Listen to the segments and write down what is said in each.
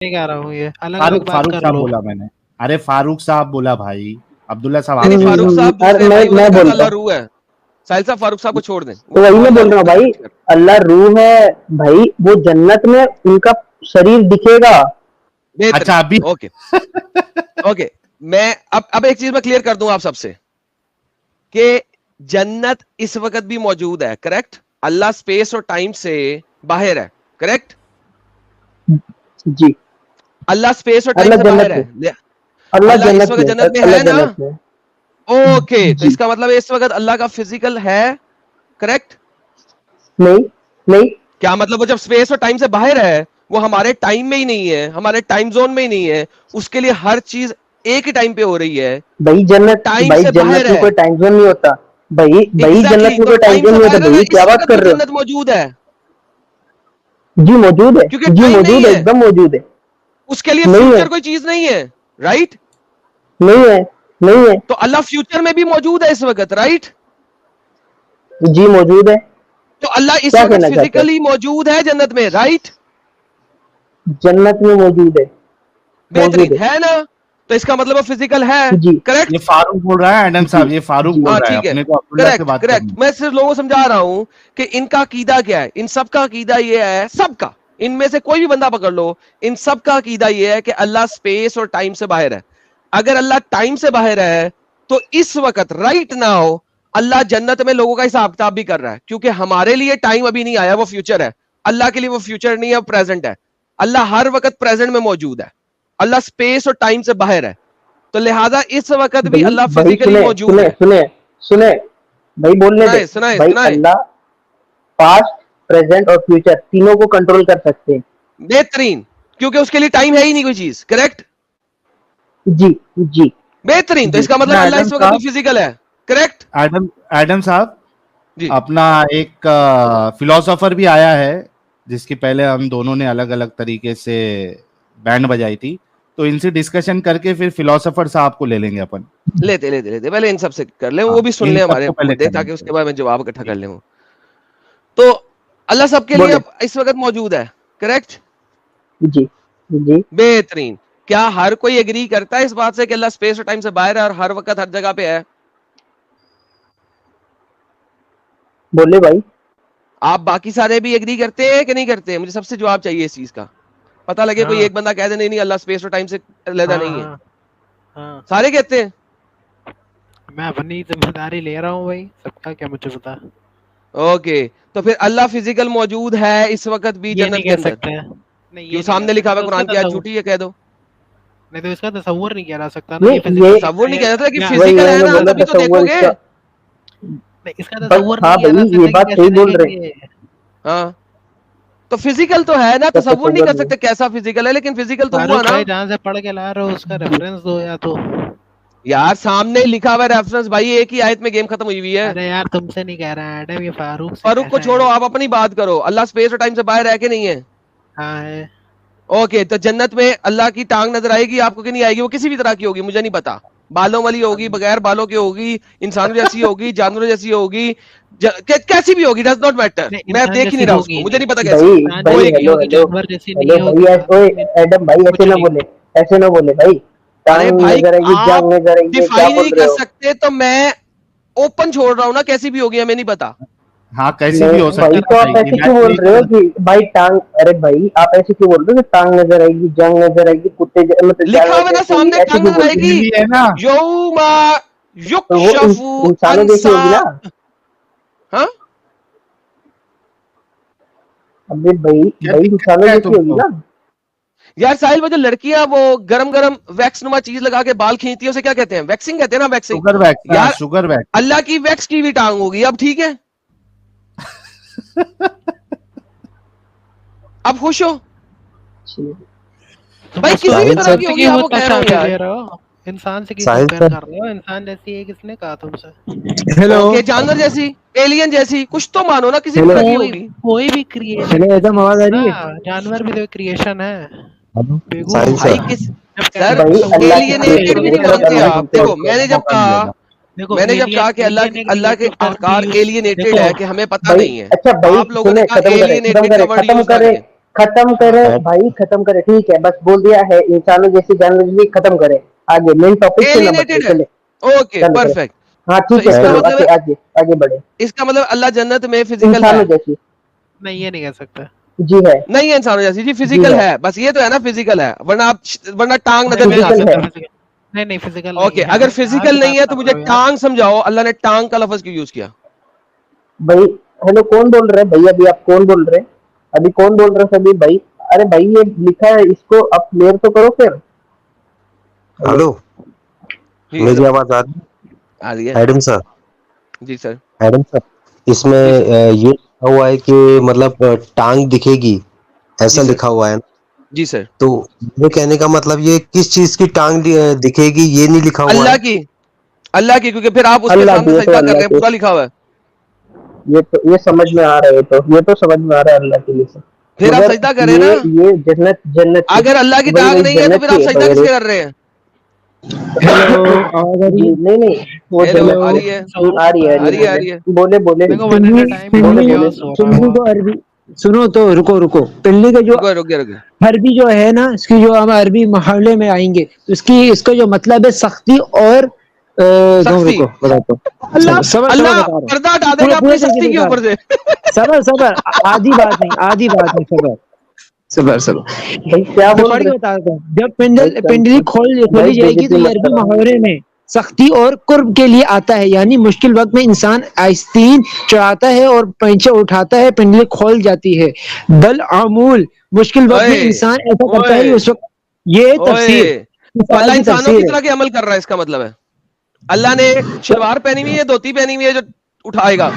नहीं कह रहा हूँ, ये अलग अलग फारूक बात फारूक कर साहब लो। बोला मैंने। अरे फारूक साहब बोला भाई, अब्दुल्ला साहब नहीं आपने फारूक बोला। साहब दूसरे भाई, मैं उन्होंने कहा बोल था रहा अल्लाह हूँ, रूह है। साहिल साहब फारूक साहब को छोड़ दें, तो वही मैं बोल रहा हूँ भाई, अल्लाह रूह है भाई, वो जन्नत में उनका शरीर दिखेगा। अच्छा अभी ओके ओके, मैं अब एक चीज मैं क्लियर कर दूं आप सबसे कि जन्नत इस वक्त भी मौजूद है, करेक्ट? अल्लाह स्पेस और टाइम से बाहर है, करेक्ट? जी, अल्लाह स्पेस और टाइम अल्लाह से जन्नत बाहर है। में, अल्लाह अल्लाह इस जन्नत वक्त में, जन्नत में अल्लाह है ना? जन्नत में। ओके, तो जी, इसका मतलब इस वक्त अल्लाह का फिजिकल है, करेक्ट? नहीं नहीं, क्या मतलब? वो जब स्पेस और टाइम से बाहर है, वो हमारे टाइम में ही नहीं है, हमारे टाइम जोन में ही नहीं है, उसके लिए हर चीज एक ही टाइम पे हो रही है, भाई जन्नत, टाइम भाई से बाहर जन्नत में है। कोई टाइम जोन नहीं होता भाई, भाई एग्जैक्टली जन्नत में तो कोई टाइम टाइम जोन से नहीं होता बाहर है ना, भाई, क्या इस बात वक्त कर भी रहे हो? जन्नत मौजूद है, जी मौजूद है, क्योंकि जी टाइम नहीं मौजूद है, है, एकदम मौजूद है। उसके लिए नहीं है, फ्यूचर कोई चीज नहीं है, राइट? नहीं है, नहीं है, तो अल्लाह फ्यूचर में भी मौजूद है इस वक्त, राइट? जी मौजूद है। तो अल्लाह इस क्या वक्त कहना चाहते हो? फिजिकली मौजूद है जन्नत में, राइट? जन्नत में मौजूद है, मौजूद बेहतरीन है ना? तो इसका मतलब वो फिजिकल है, जी करेक्ट? ये फारूक बोल रहा है, एडम जी साहब ये फारूक जी बोल हाँ रहा है, ठीक है, अपने को अब्दुल्ला से करेक्ट बात करेक्ट। करनी। मैं सिर्फ लोगों को समझा रहा हूं कि इनका अकीदा क्या है। इन सबका अकीदा ये है, सबका, इनमें से कोई भी बंदा पकड़ लो, इन सबका अकीदा ये है कि अल्लाह स्पेस और टाइम से बाहर है। अगर अल्लाह टाइम से बाहर है तो इस वक्त राइट नाउ अल्लाह जन्नत में लोगों का हिसाब किताब भी कर रहा है, क्योंकि हमारे लिए टाइम अभी नहीं आया, वो फ्यूचर है। अल्लाह के लिए वो फ्यूचर नहीं है, प्रेजेंट है। अल्लाह हर वक्त प्रेजेंट में मौजूद है, अल्लाह स्पेस और टाइम से बाहर है, तो लिहाजा इस वक्त भी भाई, अल्लाह भाई फिजिकली सुने मौजूद सुने है। सुने सुने, भाई बोलने दे। सुनाए सुनाए भाई सुनाए। अल्लाह पास्ट, प्रेजेंट और फ्यूचर तीनों को कंट्रोल कर सकते हैं। बेहतरीन, क्योंकि उसके लिए टाइम है ही नहीं कोई चीज, करेक्ट? जी जी बेहतरीन, तो जी। इसका मतलब ना अल्लाह एडम इस वक्त भी साहब, फिजिकल है, करेक्ट? एडम एडम साहब जी अपना एक फिलोसोफर भी आया है, जिसकी पहले हम दोनों ने अलग अलग तरीके से बैंड बजाई थी, तो इनसे डिस्कशन करके फिर फिलोसोफर साहब को ले लेंगे अपन। लेते लेते लेते पहले इन सबसे कर ले, हाँ, वो भी सुन इन ले हमारे सबको पहले मुद्दे, करना ताकि चाहिए। उसके बाद मैं जवाब इकट्ठा कर ठीक ले। तो अल्लाह सबके लिए बोले। अब इस वक्त मौजूद है, करेक्ट? जी जी बेहतरीन। क्या हर कोई एग्री करता है इस बात से कि अल्लाह स्पेस और टाइम से बाहर है और हर वक्त हर जगह पे है? बोले भाई। आप बाकी सारे भी एग्री करते हैं कि नहीं करते? मुझे सबसे जवाब चाहिए इस चीज का। पता लगे कोई हाँ एक बंदा कह दे नहीं नहीं अल्लाह स्पेस और टाइम से अलग हाँ नहीं है। हाँ हाँ, सारे कहते हैं? मैं अपनी जिम्मेदारी ले रहा हूँ भाई, सबका क्या मुझे पता। ओके, तो फिर अल्लाह फिजिकल मौजूद है इस वक्त भी ये जन्नत नहीं के कह अंदर? सकते हैं, नहीं क्यों? ये नहीं कह सामने लिखा सकते, हुआ तो कुरान उसका की आयत तसव्वुर, झूठी है, कह दो। नहीं तो इसका तसव्वुर नहीं करा सकता ना, ये ये ये फिजिकल तसव्वुर नहीं कह सकता कि या फिजिकल है ना, बोला तभी तो तसव्वुर देखोगे। इसका। नहीं, इसका बस तसव्वुर हाँ नहीं करा भाई, ये सकते कि बात कैसे सही बोल रहे। देखेंगे। हाँ, तो फिजिकल तो है ना, क्या तसव्वुर नहीं तसव्वुर कर नहीं? सकते कैसा फिजिकल है, लेकिन फिजिकल तो हुआ फारूक ना। भाई जहाँ से पढ़ के ला रहे हो उसका रेफरेंस दो या तो। यार सामने लिखा हुआ रेफरेंस भाई, एक ही आयत में गेम खत्म हुई हुई है। अरे यार तुमसे नहीं कह रहा है एडम, ये फारूक से फारूक को कैसा छोड़ो, है। आप अपनी बात करो। अल्लाह स्पेस और टाइम से बाहर है कि नहीं है? हाँ है। ओके, तो जन्नत में अल्लाह की टांग नजर आएगी आपको कि नहीं आएगी? वो किसी भी तरह की होगी, मुझे नहीं पता, बालों वाली होगी, बगैर बालों की होगी, इंसानों जैसी होगी, जानवरों जैसी होगी, कैसी भी होगी, डज नॉट मैटर। नहीं मैं इंसान देख ही जैसी नहीं रहा होगी उसको, ही मुझे नहीं, नहीं पता कैसी भाई होगी, इंसान भाई जैसी होएगी। नहीं हेलो होगी, हेलो जानवर जैसी हेलो नहीं होगी, भाई, ओए एडम भाई ऐसे कुछ ना नहीं। बोले, ऐसे ना बोले भाई। अरे टांग भाई नजर आएगी, आप जांग नजर आएगी, क्या डिफाइन बोल नहीं रहे कर हो? सकते तो मैं ओपन छोड़ रहा हूं ना, कैसी भी होगी हमें नहीं पता। हाँ कैसी भी नहीं हो सकता भाई, है तो ना आप भाई, ऐसे क्यों बोल रहे हो इमेजिनेशन। कि भाई टांग, अरे भाई आप ऐसे क्यों बोल रहे हो कि टांग नजर आएगी, जांग नजर आएगी, मतलब लिखा जानवर हुआ ना जैसी होगी, सामने, ऐसे टांग क्यों नजर बोल रहे हो? आएगी, भी है ना। यौमा तो वो युक्षफु इंसानों जैसी अंसा। होगी ना। हाँ अबे भाई, क्या भाई दिक्कत इंसानों क्या है जैसी होगी तुमको? ना। यार साहिल, वो जो लड़कियां वो गरम गरम वैक्स नुमा चीज लगा के बाल खींचती है, उसे क्या कहते हैं? वैक्सिंग कहते हैं ना, वैक्सिंग। शुगर वैक्स, हाँ यार शुगर वैक्स। अल्लाह की वैक्स की भी टांग होगी, अब ठीक है? अब खुश हो तुम भाई? उसको किसी भी साहिल तरह सर की इंसान से होगी, क्यों आपको कह रहा हूँ तशाबी यार। दे रहे हो, इंसान से क्यों साहिल कंपेयर सर, कर रहे हो? इंसान जैसी है किसने कहा तुमसे? हेलो ओके, जानवर जैसी, एलियन जैसी, कुछ तो मानो ना, किसी भी हेलो तरह की कोई होगी। कोई भी क्रिएशन हेलो, एकदम जैसी आवाज हो आ ना, रही है? जानवर भी तो क्रिएशन है, हेलो बेवकूफ साहिल हो भाई सर, गया। किस जब कहते सर हो भाई तसव्वुर अल्लाह नहीं की करा एलियनेटेड भी सकते, नहीं क्रिएशन है, मानते अल्लाह आप। की देखो क्रिएशन मैंने है। जब मौका कहा, मिलेगा। देखो मैंने जब एलियन कहा कि एलियन एक अल्लाह के नेगेटिव टर्म भी अहकार यूज, एलियनेटेड देखो है, कि हमें पता भाई नहीं है, अच्छा भाई आप लोगों ने सुने, कहा एलियनेटेड का वर्ड खत्म यूज ना करें, करें। खत्म करे भाई, खत्म करे, ठीक है, बस बोल दिया है इंसानों जैसी जानवर भी खत्म करे। आगे मेन टॉपिक से ना एलिनेटेड चले। है। ओके चलो परफेक्ट। हाँ तो ठीक है, इसका चलो मतलब आगे है, आगे आगे बढ़े। इसका मतलब अल्लाह जन्नत में फिजिकल इंसानों है? जैसी, नहीं ये नहीं कह सकते। जी है, नहीं है इंसानों जैसी जी, जी फिजिकल है, है, बस ये तो है ना फिजिकल है, वरना आप वरना टांग नजर नहीं नहीं आ फिजिकल है। सकती। physical- नहीं नहीं फिजिकल ओके नहीं है। अगर यहाँ फिजिकल की नहीं बात है ना तो मुझे करो यार। टांग समझाओ, अल्लाह ने टांग का लफ्ज क्यों यूज किया? भाई हेलो, कौन बोल रहे हैं भाई? अभी आप कौन बोल रहे हैं? अभी कौन बोल रहे हैं सभी भाई? अरे भाई ये लिखा है, इसको आप क्लियर तो करो फिर। हेलो, हेलो, जी मेरी हेलो, आवाज आ रही आ रही है? है? एडम सर, जी सर। एडम सर, इसमें जी सर। ये लिखा हुआ है कि मतलब टांग दिखेगी, जी ऐसा सर। लिखा हुआ है ना? जी सर। तो ये कहने का मतलब ये किस चीज की टांग दिखेगी, ये नहीं लिखा हुआ अल्लाह है? की, अल्लाह की, क्योंकि फिर आप उसके अल्लाह की, सामने ये तो सजदा कर अल्लाह रहे हैं, की, पूरा लिखा हुआ है। ये समझ में आ रहा है, ये तो समझ में आ रहा है अल्लाह के लिए से। फिर आप मगर सजदा करें ना। ये जन्नत, जन्नत की, अगर अल्लाह की वही टांग वही नहीं है तो जन्नत फिर की आप है सजदा वगैरह। किसके कर रहे हैं? हेलो, आवाज आ रही जी है? नहीं नहीं, वो हेलो, जन्नत आ की रही है? आ रही है, आ रही है, आ बोले रही है। बोले बोले देखो पिंडली मैंने टाइम ही पिंडली क्यों सो रहा पिंडली हुआ। को अरबी सुनो तो, रुको रुको। पिंडली का जो रुको रुको रुको। अरबी जो है ना, इसकी जो हम अरबी मुहावरे में आएंगे, तो इसका जो मतलब है सख्ती और तुम सख्ती। रुको बताता हूँ। अल्लाह, सबर सबर अल्लाह बता रहा हूँ, पर्दा हटा पूरे देगा पूरे अपनी तरीके सख्ती से के बता रहा ऊपर से। हूँ। सबर सबर, आधी बात नहीं, आधी बात नहीं, सबर सबर सबर। भाई क्या मैं बोल पढ़ के रहे? बता देता हूँ। जब भाई पिंडली भाई खोली जाएगी तो बेइज्जती ये मत अरबी करो। मुहावरे में सख्ती और कुर्ब के लिए आता है, यानी मुश्किल वक्त में इंसान आस्तीन चढ़ाता है और पैंचे उठाता है, पिंडली खोल जाती है। बल आमूल, मुश्किल वक्त में ओए इंसान ऐसा करता है ओए उस वक्त। ये तफसीर, ओए, इस तो आयत अल्लाह की इंसानों की तफसीर है। तरह के अमल कर रहा है, इसका मतलब है अल्लाह ने शलवार पहनी हुई है, धोती पहनी हुई है, जो उठाएगा।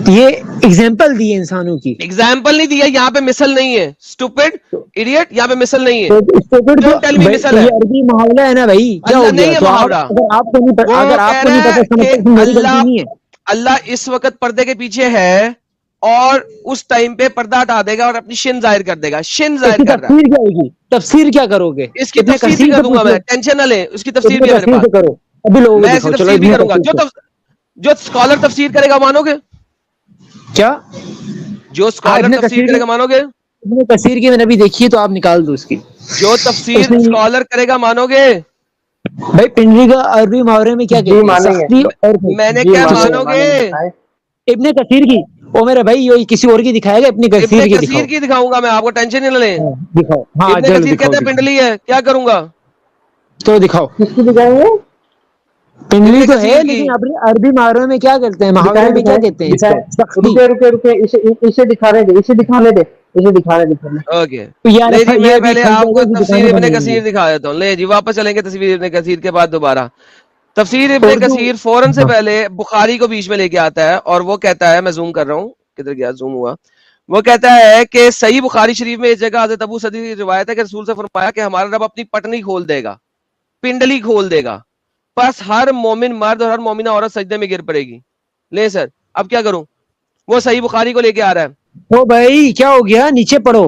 ये एग्जाम्पल दी है इंसानों की। एग्जाम्पल नहीं दिया, यहाँ पे मिसल नहीं है, स्टूपिड इडियट, यहाँ पे मिसल नहीं है। तो स्टूपिड डोंट टेल मी भाई, मिसल तो है। ये अरबी मुहावरा है ना भाई, क्या अल्लाह हो नहीं गया? है तो आप, मुहावरा। वो अगर कह आपको रहा नहीं पता है इसका कि मतलब इसमें मेरी अल्लाह, गलती नहीं है। अल्लाह इस वक्त पर्दे के पीछे है और उस टाइम पे पर्दा हटा देगा और अपनी शिन जाहिर कर देगा। शिन जाहिर इसकी कर रहा है। तफसीर क्या होगी? तफसीर क्या करोगे? इसकी इब्ने तफसीर भी कसीर कर से दूंगा पूछ मैं, लो, टेंशन न ले, उसकी तफसीर इब्ने भी है मेरे कसीर पास। से करो, अभी लोगों को मैं ऐसी दिखाओ, चलो तफसीर भी इब्ने करूंगा। कसीर से। जो स्कॉलर तफसीर करेगा मानोगे? क्या? जो हाँ, स्कॉलर इब्ने तफसीर कसीर की, करेगा मानोगे? इब्ने कसीर की मैंने अभी देखी है, तो आप निकाल दो उसकी। जो तफसीर उसने स्कॉलर करेगा मानोगे? भाई पिंडली का अरबी मुहावरे में क्या जी कहते हैं? मानेंगे, सख्ती और मैंने जी क्या तो मानेंगे, मानोगे? मानेंगे, बताएं। इब्ने कसीर की, ओ मेरे भाई, ये किसी और की दिखाएगा, इब्ने इब्ने कसीर की कसीर दिखाओ। की दिखाऊंगा मैं, आपको टेंशन ही न लें। हाँ, दिखाओ, हाँ इब्ने चलो कसीर दिखाओ कहते हैं दिखाओ, पिंडली है, क्या करूंगा? तो दिखाओ। किसकी दिखाएंगे? पिंडली इब्ने तो है, कसीर की। लेकिन अरबी अरबी मुहावरे में क्या करते हैं? मुहावरे दिखाएं में क्या दिखाएं कहते हैं दिखाएं, इसको? सख्ती। रुके रुके रुके, इसे दिखाने दे, इसे दिखाने दे, इसे दिखाने दे पहले। ओके, तो यार ले जी, ये मैं अभी पहले खल आपको जाएगा कि तफसीर दुकानें इब्ने बनेंगी। कसीर दिखा देता हूँ। ले जी, वापस चलेंगे तफसीर इब्ने कसीर के बाद दोबारा। तफसीर इब्ने उर्दू, कसीर फौरन से हाँ, पहले बुखारी को बीच में लेके आता है और वो कहता है, मैं जूम कर रहा हूँ, किधर गया, जूम हुआ। वो कहता है कि सही बुखारी शरीफ में इस जगह हज़रत अबू सदी की रिवायत है कि रसूल से फरमाया कि हमारा रब अपनी पटनी खोल देगा, पिंडली खोल देगा, बस हर मोमिन मर्द और हर मोमिना औरत सजदे में गिर पड़ेगी। ले सर, अब क्या करूं? वो सही बुखारी को लेके आ रहा है। ओ भाई क्या हो गया? नीचे पढ़ो।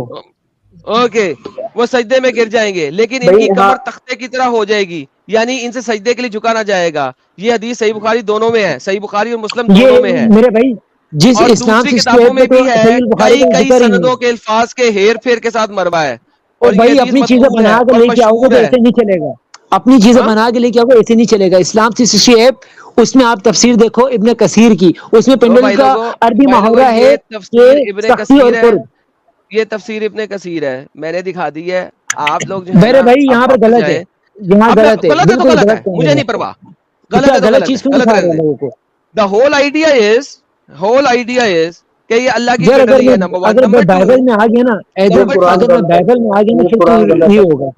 ओके, वो सजदे में गिर जाएंगे, लेकिन भाई इनकी हाँ, कमर तख्ते की तरह हो जाएगी, यानी इनसे सजदे के लिए झुका ना जाएगा। ये हदीस सही बुखारी दोनों में है, सही बुखारी और मुस्लिम ये दोनों में है, मेरे भाई, जिस और इस्लाम दूसरी से किताबों स्टेट पे में तो भी है, सही बुखारी कई का कई जिक्र ही नहीं। सनदों के अल्फाज के हेर फेर के साथ मरवा है, और और ये भाई हदीस अपनी चीजें मतबूल बना है के और लेके आओगे मशहूर तो है। ऐसे नहीं चलेगा। अपनी चीजें हाँ बना के लेके आओगे, ऐसे नहीं चलेगा। इस्लाम से ऐप, उसमें आप तफसीर देखो इब्ने कसीर की, उसमें तो पिंडली का अरबी भाई लोगों, मुहावरा है ये तफसीर कि इब्ने सख्ती और कसीर है, कुर्ब। ये तफसीर इब्ने कसीर है, मैंने दिखा दी है। आप लोग जो है मेरे ना, भाई अब यहाँ पे वापस गलत है, जाए। यहाँ अब मैं, गलत है, गलत है तो बिल्कुल गलत गलत है, कह मुझे रहे नहीं हैं। परवाह। तो गलत क्या है तो गलत गलत चीज है, क्यों गलत दिखा रहे रहने हैं दे। लोगों को? द होल आइडिया इज कि ये अल्लाह की यार पिंडली है, नंबर वन। अगर मैं नंबर टू, बाइबल में आ गया ना, ये नंबर टू, कुरान अगर मैं गलत है, बाइबल में आ गया ना, ये फिर तो कुरान गलत नहीं है होगा।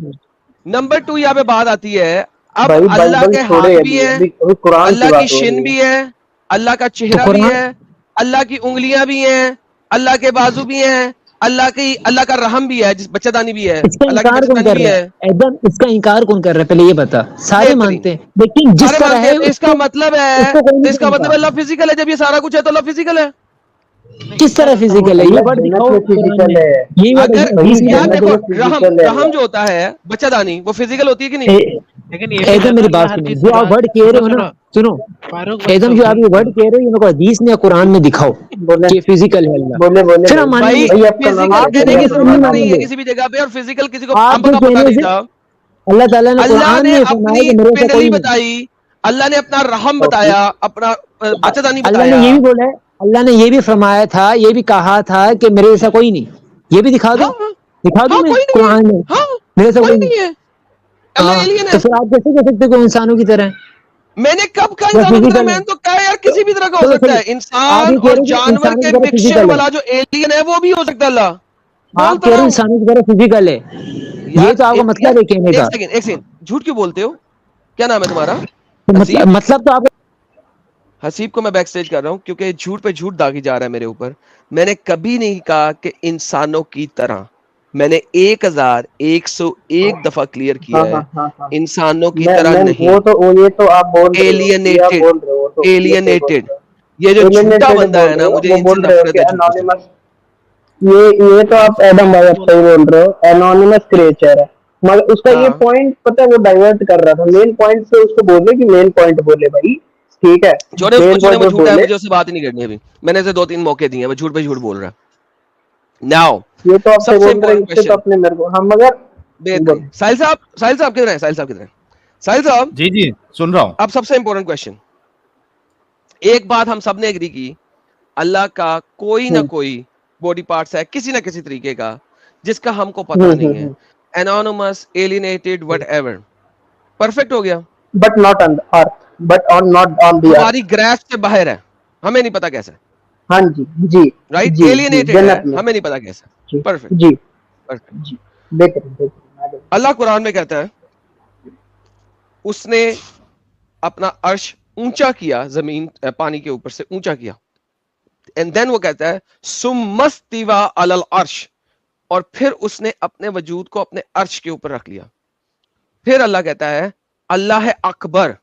नंबर टू, यहाँ पे बात आती है। अब भाई। अल्लाह बाइबल के छोड़े, हाथ भी अभी हैं, अभी अभी कुरान की अल्लाह की बात हो शिन रही है। भी है, अल्लाह का तो चेहरा भी कुरान, है, अल्लाह की उंगलियां भी हैं, अल्लाह के बाजू भी हैं, अल्लाह का रहम भी है, जिस बच्चेदानी भी है, इसका अल्लाह की इनकार कौन बच्चेदानी कर भी रहा है। है? एकदम इसका इनकार कौन कर रहा है? पहले ये बता। सारे बेहतरीन, मानते हैं, लेकिन जिस सारे तरह मानते है हैं, तो इसका उसको, मतलब है, उसको कोई तो नहीं इसका मतलब मानता। है अल्लाह फिजिकल है। जब ये सारा कुछ है तो अल्लाह फिजिकल है। नहीं किस ऐसा तरह कैसे हो फिजिकल है? ये अल्लाह वर्ड जन्नत दिखाओ में कुरान में, फिजिकल है ये वर्ड अगर भाई, हदीस में यार दिखाओ। जन्नत देखो, में रहम फिजिकल है रहम अल्लाह। जो होता है, बच्चादानी, वो फिजिकल होती है कि नहीं? लेकिन ये भी एकदम मेरी अल्लाह बात हर सुनो, चीज जो आप खुदा वर्ड कह रहे हो सुनो ना, सुनो सुनो फारूक भाई एकदम तो जो आप ये वर्ड कह रहे हो, ये मेरे को हदीस में या कुरान में दिखाओ बोले कि फिजिकल है अल्लाह, बोले बोले फिर हम भाई मानेंगे। भाई भाई आपका नाम फिजिकल क्या आपके है? कहने भाई की कहने से हम आपका नहीं जरूरत नाम नहीं है मानेंगे। किसी भी जगह पे, और फिजिकल किसी को आपके हमको पता कहने नहीं से था। अल्लाह ताला ने अल्लाह कुरान ने में फरमाया अपनी कि मेरे से पिंडली कोई नहीं। बताई, अल्लाह ने अपना रहम बताया, अपना बच्चेदानी अल्लाह ने बताया। ये भी बोला है, अल्लाह ने ये भी फरमाया था, ये भी कहा था कि मेरे जैसा कोई नहीं। ये भी दिखा दो, हाँ दिखा दूं हाँ, मैं कोई नहीं है। कुरान में हाँ, मेरे जैसा कोई कोई नहीं। नहीं है, अल्लाह हाँ, एलियन तो है। फिर आप कैसे कह सकते हो कि वो इंसानों की तरह है मैंने कब कहा या इंसानों की तरह? फिजिकल है? मैंने तो कहा यार किसी भी तरह का हो चलो सकता चलो, है, आप इंसान ये कह और रहे हो कि जानवर इंसानों की के तरह मिक्सचर फिजिकल है, वाला जो एलियन है वो भी हो सकता है। अल्लाह आप बोल तो कह रहा रहे हो हूं इंसानों की तरह फिजिकल है, ये यार। तो आपका यार मतलब है कहने का। एक सेकंड, झूठ क्यों बोलते हो? क्या नाम है तुम्हारा? तो हसीब। मतलब तो आप हसीब को मैं बैक स्टेज कर रहा हूं क्योंकि झूठ पे झूठ दागी जा रहा है मेरे ऊपर। मैंने कभी नहीं कहा कि इंसानों की तरह। मैंने 1101 दफा क्लियर किया हाँ हाँ है, हाँ हाँ। इंसानों की तरह मैं नहीं। वो तो वो ये तो आप बोल रहे हो, ये आप एलियनेटेड, बोल रहे हो, तो ये सही बोल एलियनेटेड। रहे हो। ये जो झूठा एलियनेटेड बंदा बोल है रहे ना, हो, मुझे वो इनसे बोल रहे हो नफरत कि है झूठों से। एनोनिमस, ये तो आप एडम भाई आप सही बोल रहे हो, एनोनिमस क्रिएचर है। मगर उसका ये हाँ, पॉइंट पता है, वो डाइवर्ट कर रहा था मेन पॉइंट से, उसको बोले कि मेन पॉइंट बोले भाई, ठीक है, जोड़े उसको मेन चुने, पॉइंट वो पे झूठा है, बोले। मुझे उससे बात ही नहीं करनी अभी। मैंने इसे 2-3 मौके दिए, वो झूठ पे झूठ बोल रहा है। नाउ ये तो आप सही सबसे बोल रहे हैं, इंपॉर्टेंट इससे तो क्वेश्चन। अपने मेरे को हम मगर बेहतरीन। बोले। साहिल साहब किधर है? साहिल साहब किधर है? साहिल साहब, जी जी सुन रहा हूँ। अब सबसे इंपॉर्टेंट क्वेश्चन। एक बात हम सब ने एग्री की, अल्लाह का कोई ना कोई बॉडी पार्ट्स है किसी ना किसी तरीके का जिसका हमको पता नहीं है। Anonymous, alienated, what ever. Perfect हो गया। But not on the earth, but on not on the हमारी अर्थ। ग्रेस्प से बाहर है, हमें नहीं पता कैसे। हाँ जी जी राइट, जी जी, एलिनेटेड है, जन्नत में। हमें नहीं पता कैसे। जी परफेक्ट, जी परफेक्ट। जी, बेहतरीन बेहतरीन आगे। अल्लाह कुरान में कहता है उसने अपना अर्श ऊंचा किया, जमीन पानी के ऊपर से ऊंचा किया। एंड देन वो कहता है सुम्मस्तिवा अलल अर्श, और फिर उसने अपने वजूद को अपने अर्श के ऊपर रख लिया। फिर अल्लाह कहता है अल्लाह है अकबर।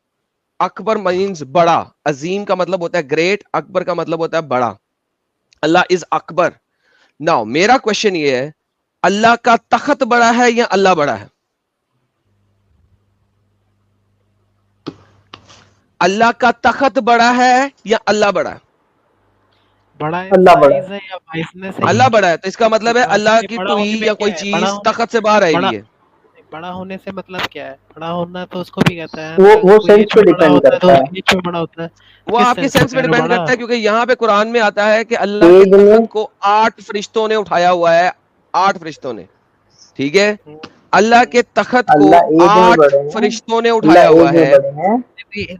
अकबर मीन्स बड़ा, अजीम का मतलब होता है ग्रेट, अकबर का मतलब होता है बड़ा। अल्लाह इज अकबर। नाउ मेरा क्वेश्चन ये है, अल्लाह का तख्त बड़ा है या अल्लाह बड़ा है? अल्लाह का तख्त बड़ा है या अल्लाह बड़ा है? बड़ा है, अल्लाह बड़ा साइज है या वाइसनेस है? अल्लाह बड़ा है, तो इसका मतलब है अल्लाह की बड़ा टुई होने में या क्या कोई है? चीज तख्त से बाहर आई बड़ा हुई है। बड़ा होने से मतलब क्या है? बड़ा होना तो उसको भी कहता है वो ना, कोई सेंस एज पे में बड़ा डिपेंड होता है करता है। तो एज में बड़ा होता है। वो किस आपके सेंस में सेंस पे कह रहे हो डिपेंड बड़ा? करता है, क्योंकि यहाँ पे कुरान में आता है कि अल्लाह के एज में तख्त को 8 फरिश्तों ने उठाया हुआ है। 8 फरिश्तों ने, ठीक है। अल्लाह के तख्त को अल्लाह एज में 8 बड़े हैं, फरिश्तों ने अल्लाह उठाया हुआ एज में है। बड़े हैं।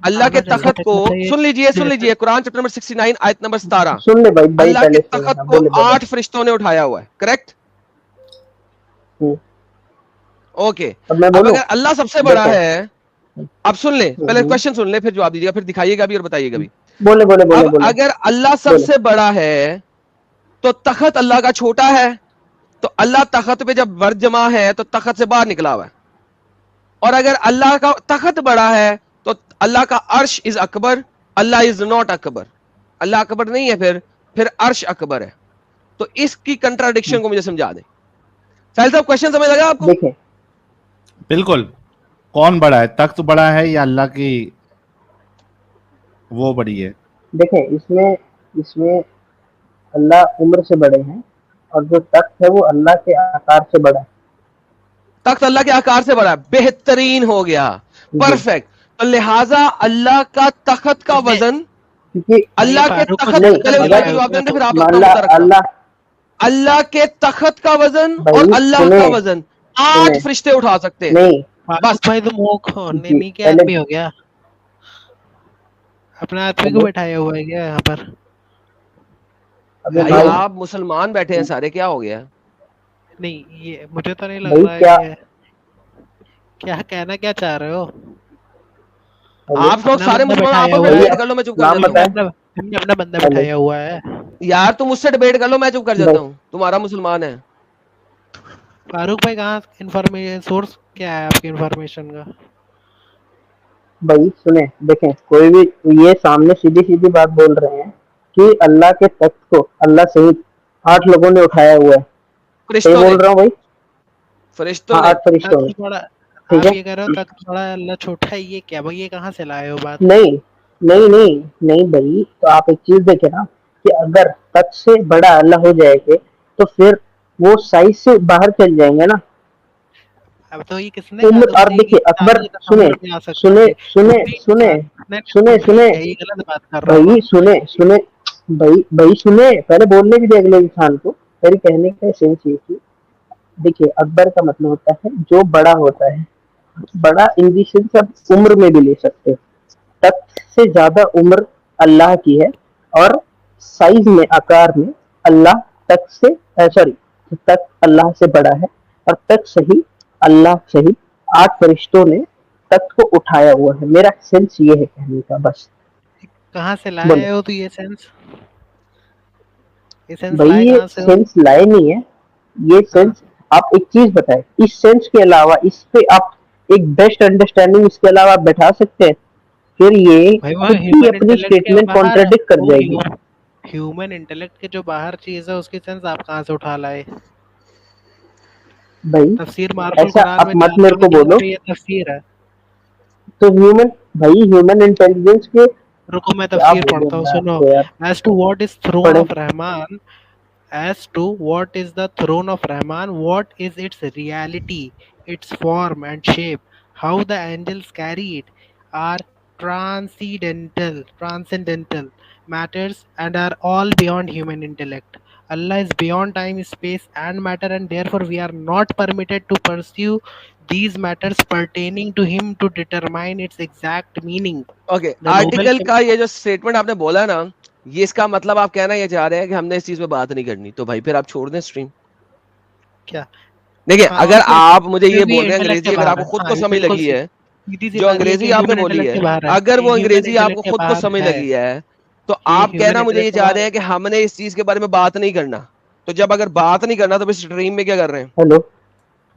अल्लाह के माना जाता तख्त है, को जैसे सुन जैसे लीजिए, कुरान चैप्टर नंबर 69 आयत नंबर 17। सुन ले भाई, भाई अल्लाह के पहले सुन, तख्त हाँ, को बोले बोले। 8 फरिश्तों ने उठाया हुआ है, करेक्ट? हम्म, ओके। अब मैं अब बोलूं, अगर अल्लाह सबसे बड़ा देखो, है, अब सुन ले, पहले हम्म, क्वेश्चन सुन ले, फिर जवाब दीजिएगा, फिर दिखाइएगा भी और बताइएगा भी। बोले बोले बोले अब बोले अगर अल्लाह बोले। सबसे बड़ा है तो तख्त अल्लाह का छोटा है, तो अल्लाह तख्त पे जब वर्द जमा है तो तख्त से बाहर निकला हुआ है। और अगर अल्लाह का तख्त बड़ा है तो अल्लाह का अर्श इज अकबर, अल्लाह इज नॉट अकबर। अल्लाह अकबर नहीं है, फिर अर्श अकबर है। तो इसकी कंट्राडिक्शन को मुझे समझा दें। साहिल साहब, क्वेश्चन समझ लगा आपको? देखें, बिल्कुल। कौन बड़ा है, तख्त बड़ा है या अल्लाह की वो बड़ी है? देखें, इसमें इसमें अल्लाह उम्र से बड़े हैं, और जो तख्त है वो अल्लाह के आकार से बड़ा है। तख्त अल्लाह के आकार से बड़ा है, बेहतरीन हो गया, परफेक्ट। तो लिहाजा अल्लाह का तख्त का वजन, क्योंकि अल्लाह के फारूक को तख्त, नहीं, पहले जवाब उस बात अगर का जवाब देंगे, फिर आप मान अपना ला मुद्दा रखना। अल्लाह, अल्लाह के तख्त का वजन भाई और अल्लाह सुने, का वजन 8 सुने, फरिश्ते उठा सकते हैं। नहीं फारूक बस। भाई तुम वो होने जी, नहीं, क्या पहले आदमी हो गया? अपने आदमी को पहले बैठाया हुआ है क्या यहाँ पर? अबे भाई भाई, आप मुसलमान बैठे हैं सारे, क्या हो गया? नहीं, ये मुझे तो नहीं लग भाई रहा क्या, है। क्या कहना क्या चाह रहे हो? आप लोग अपना सारे बंदा मुसलमान बैठाया आपस में हुआ है, डिबेट कर लो, मैं चुप कर नाम जाता हमने हूँ। बताएं अपना बंदा पहले। बैठाया हुआ है। यार तुम मुझसे डिबेट कर लो, मैं चुप कर जाता हूँ, तुम्हारा मुसलमान है। फारूक भाई कहाँ इंफॉर्मेशन सोर्स क्या है आपकी इंफॉर्मेशन का? भाई सुने, देखें, कोई भी ये सामने सीधी सीधी बात बोल रहे हैं कि अल्लाह के तख्त को अल्लाह सहित 8 लोगों ने उठाया हुआ है। सही फरिश्तों बोल ने, रहा हूँ भाई? फरिश्तों हाँ, ने। 8 फरिश्तों ने। तख्त बड़ा ठीक आप है? ये कह रहे हो तख्त बड़ा अल्लाह छोटा है, ये क्या भाई, ये कहाँ से लाए हो बात? नहीं नहीं नहीं नहीं भाई, तो आप एक चीज देखे ना कि अगर तख्त से बड़ा अल्लाह हो जाएंगे तो फिर वो साइज से बाहर चल जाएंगे ना। अब तो ये किसने कहा उम्र, और तुमसे कि देखिए अकबर, इंसान के सुने तसव्वुर में आ सकता सुने है? सुने कोई सुने इंसान, नहीं सुने नहीं, सुने ठीक है, ये गलत बात कर रहा हो भाई, आप। सुने सुने भाई भाई सुने, पहले बोलने भी दे अगले इंसान को। मेरे कहने का सेंस ये कि देखिए अकबर का मतलब होता है जो बड़ा होता है, बड़ा इन दी सेंस आप उम्र में भी ले सकते हैं। तख्त से ज्यादा उम्र अल्लाह की है, और साइज में, आकार में अल्लाह तख्त से, सॉरी, तख्त अल्लाह से बड़ा है। और तख्त से ही अल्लाह से ही 8 फरिश्तों ने तख्त को उठाया हुआ है। मेरा सेंस ये है कहने का, बस। कहाँ से लाए बोलो हो तो ये सेंस भाई, लाए ये कहाँ से हो? सेंस लाए नहीं है, ये हाँ सेंस आप एक चीज बताएं, इस सेंस के अलावा इस पे आप एक बेस्ट अंडरस्टैंडिंग इसके अलावा आप बैठा सकते हैं? फिर ये भाई, वो खुद ही ह्यूमन अपनी इंटेलेक्ट के स्टेटमेंट बाहर है, कॉन्ट्रडिक्ट कर वो जाएगी। ह्यूमन इंटेलेक्ट के जो बाहर चीज है उसकी सेंस आप कहाँ से उठा लाए? भाई तफसीर मारुफुल ऐसा कुरान आप में मत मेरे जाकर को भी यहाँ बोलो। पे ये तफसीर है। तो ह्यूमन इंटेलिजेंस के रुको मैं क्या तफसीर बोलूं पढ़ता हूँ, मैं सुनो। आपको यार। As to what is throne पढ़े। Of Rahman, as to what is the throne of Rahman, what is its reality, its form and shape, how the angels carry it, are transcendental matters and are all beyond human intellect. Allah is beyond time, space, and matter, and therefore we are not permitted to pursue these matters pertaining to Him to determine its exact meaning. Okay, The noble article का ये जो statement आपने बोला ना, ये इसका मतलब आप कहना ये चाह रहे हैं कि हमने इस चीज पे बात नहीं करनी, तो भाई फिर आप छोड़ दें स्ट्रीम। क्या? देखिए हाँ, अगर और फिर आप मुझे ये क्योंकि बोल रहे हैं इंटेलेक्ट अंग्रेजी के अगर बाहर आपको है। खुद हाँ, को ये समझ बिल्कुल लगी है, सीधी सी जो बात ये है कि अंग्रेजी आपने ह्यूमन बोली इंटेलेक्ट है, के बाहर है, अगर ये वो ह्यूमन अंग्रेजी आपको इंटेलेक्ट के खुद को बाहर समझ है, लगी है, तो ये आप ह्यूमन कहना मुझे ये इंटेलेक्ट के चाह बाहर रहे हैं कि हमने इस चीज के बारे में बात नहीं करना। तो जब अगर बात नहीं करना तो फिर स्ट्रीम में क्या कर रहे हैं? हेलो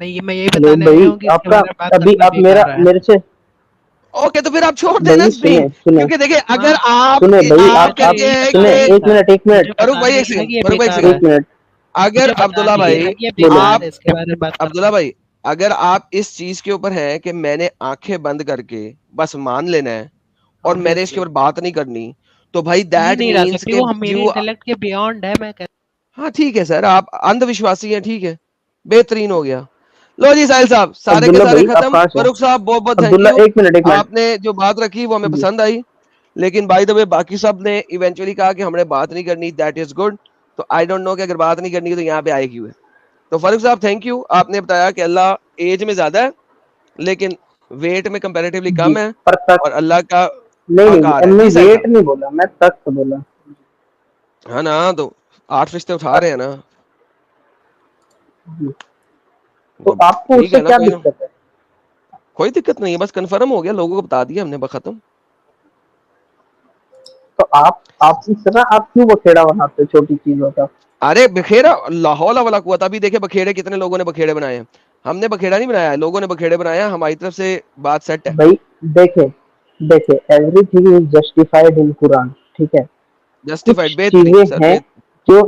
नहीं, ये मैं यही हेलो बताने भाई, आया हूँ कि इसके आपका बारे में बात अभी करना आप बेकार है। मेरे से ओके, तो फिर आप छोड़ देना भाई स्ट्रीम, सुने सुने क्योंकि देखिए हाँ, अगर आप सुने भाई, मुझे आप तो कहते यही हैं सुने, बताने कि एक था, मिनट एक मुझे मिनट फरूक भाई बताने एक था कि ये सेकंड, फरूक भाई एक बेकार है, सेकंड, एक मिनट अगर मुझे अब्दुल्ला बताने भाई था कि ये बोलो। बेकार आप है, इसके बारे में बात अब्दुल्ला करना। भाई अगर आप इस चीज के ऊपर हैं कि मैंने आंखें बंद करके बस मान लेना है और मैंने इसके ऑब्वियसली ऊपर बात नहीं करनी, तो भाई ये दैट नहीं रह मीन्स सकती, कि वो हम मेरे यू, इंटेलेक्ट के बियॉन्ड है, मैं कह। हाँ ठीक है सर, आप अंधविश्वासी हैं, ठीक है, बेहतरीन हो गया। लो जी साहिल साहब, सारे के अब्दुल्ला सारे भाई आप खत्म। कहाँ से? फरूक साहब बहुत बहुत थैंक अब्दुल्ला यू, एक मिनट आपने जो बात रखी वो हमें जी। पसंद आई, लेकिन बाय द वे बाकी सब ने इवेंचुअली कहा कि हमने बात नहीं करनी, दैट इज गुड। तो आई डोंट नो कि अगर बात नहीं करनी है तो यहाँ पे आए क्यों है। तो फरूक साहब थैंक यू, आपने बताया कि अल्लाह एज में ज्यादा है लेकिन वेट में कंपैरेटिवली जी कम है, पर तक और अल्लाह का नहीं नहीं, आकार है। मैं जी साहिल वेट साहब, नहीं बोला, मैं तख्त बोला। हाँ ना, तो 8 रिश्ते उठा रहे हैं ना, जी। तो तो आपको ठीक उससे है ना, क्या दिक्कत है? कोई दिक्कत नहीं है, बस कंफर्म हो गया, लोगों को बता दिया हमने, बस खत्म। तो आप इस तरह आप क्यों बखेड़ा बनाते हो छोटी चीजों का? अरे बखेड़ा, लाहौल वाला कुआ था। अभी देखे बखेड़े कितने लोगों ने बखेड़े बनाए हैं, हमने बखेड़ा नहीं बनाया है, लोगों ने बखेड़े बनाया, हमारी तरफ से बात सेट है। भाई देखे देखे, everything is justified in Quran, ठीक है? कुछ जस्टिफाइड, बेहतरीन चीजें सर, हैं जो,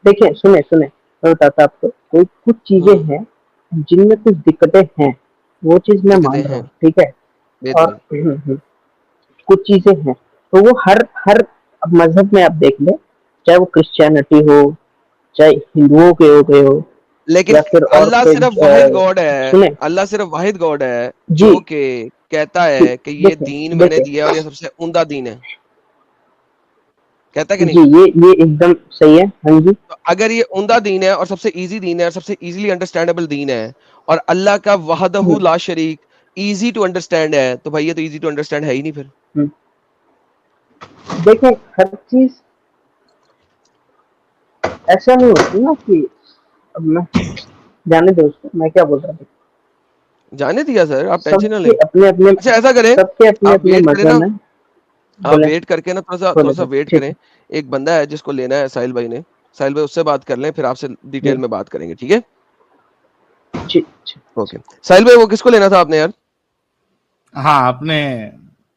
देखिए सुने सुने, मैं बताता आपको, कोई कुछ चीजें हैं जिनमें कुछ दिक्कतें हैं, वो चीज मैं दिक्कतें मान रहा हैं, हूँ, ठीक है? और बेहतरीन। कुछ चीजें हैं तो वो हर हर मजहब में आप देख ले, चाहे वो क्रिश्चियनिटी हो, चाहे हिंदुओं के हो गए हो, लेकिन या फिर और अल्लाह कोई सिर्फ वाहिद गॉड है, सुने अल्लाह सिर्फ वाहिद गॉड है जी, जो कि कहता है कि ये देखे दीन मैंने देखे दिया और ये सबसे उम्दा दीन है, कहता है कि नहीं? जी, ये एकदम सही है, हाँ जी। तो अगर ये उम्दा दीन है और सबसे इजी दीन है और सबसे इजीली अंडरस्टैंडेबल दीन है, और अल्लाह का वहदहू ला शरीक इजी टू अंडरस्टैंड है, तो भाई ये तो इजी टू अंडरस्टैंड है ही नहीं फिर। देखें हर चीज ऐसा नहीं होती ना कि, अब मैं जाने दो उसको, मैं क्या बोल रहा था। जाने दिया सर, आप टेंशन ना सबके लें। अपने अपने अच्छा ऐसा करें, सबके अपने आप अपने वेट करें ना, मजहब हैं। आप बोले वेट करके ना थोड़ा बोले सा तो वेट ठीक करें। है एक बंदा है जिसको लेना है साहिल भाई ने, साहिल भाई उससे बात कर लें, फिर आपसे डिटेल जी, में बात करेंगे, ठीक है? ठीक ठीक। ओके साहिल भाई, वो किसको लेना था आपने यार? हाँ आपने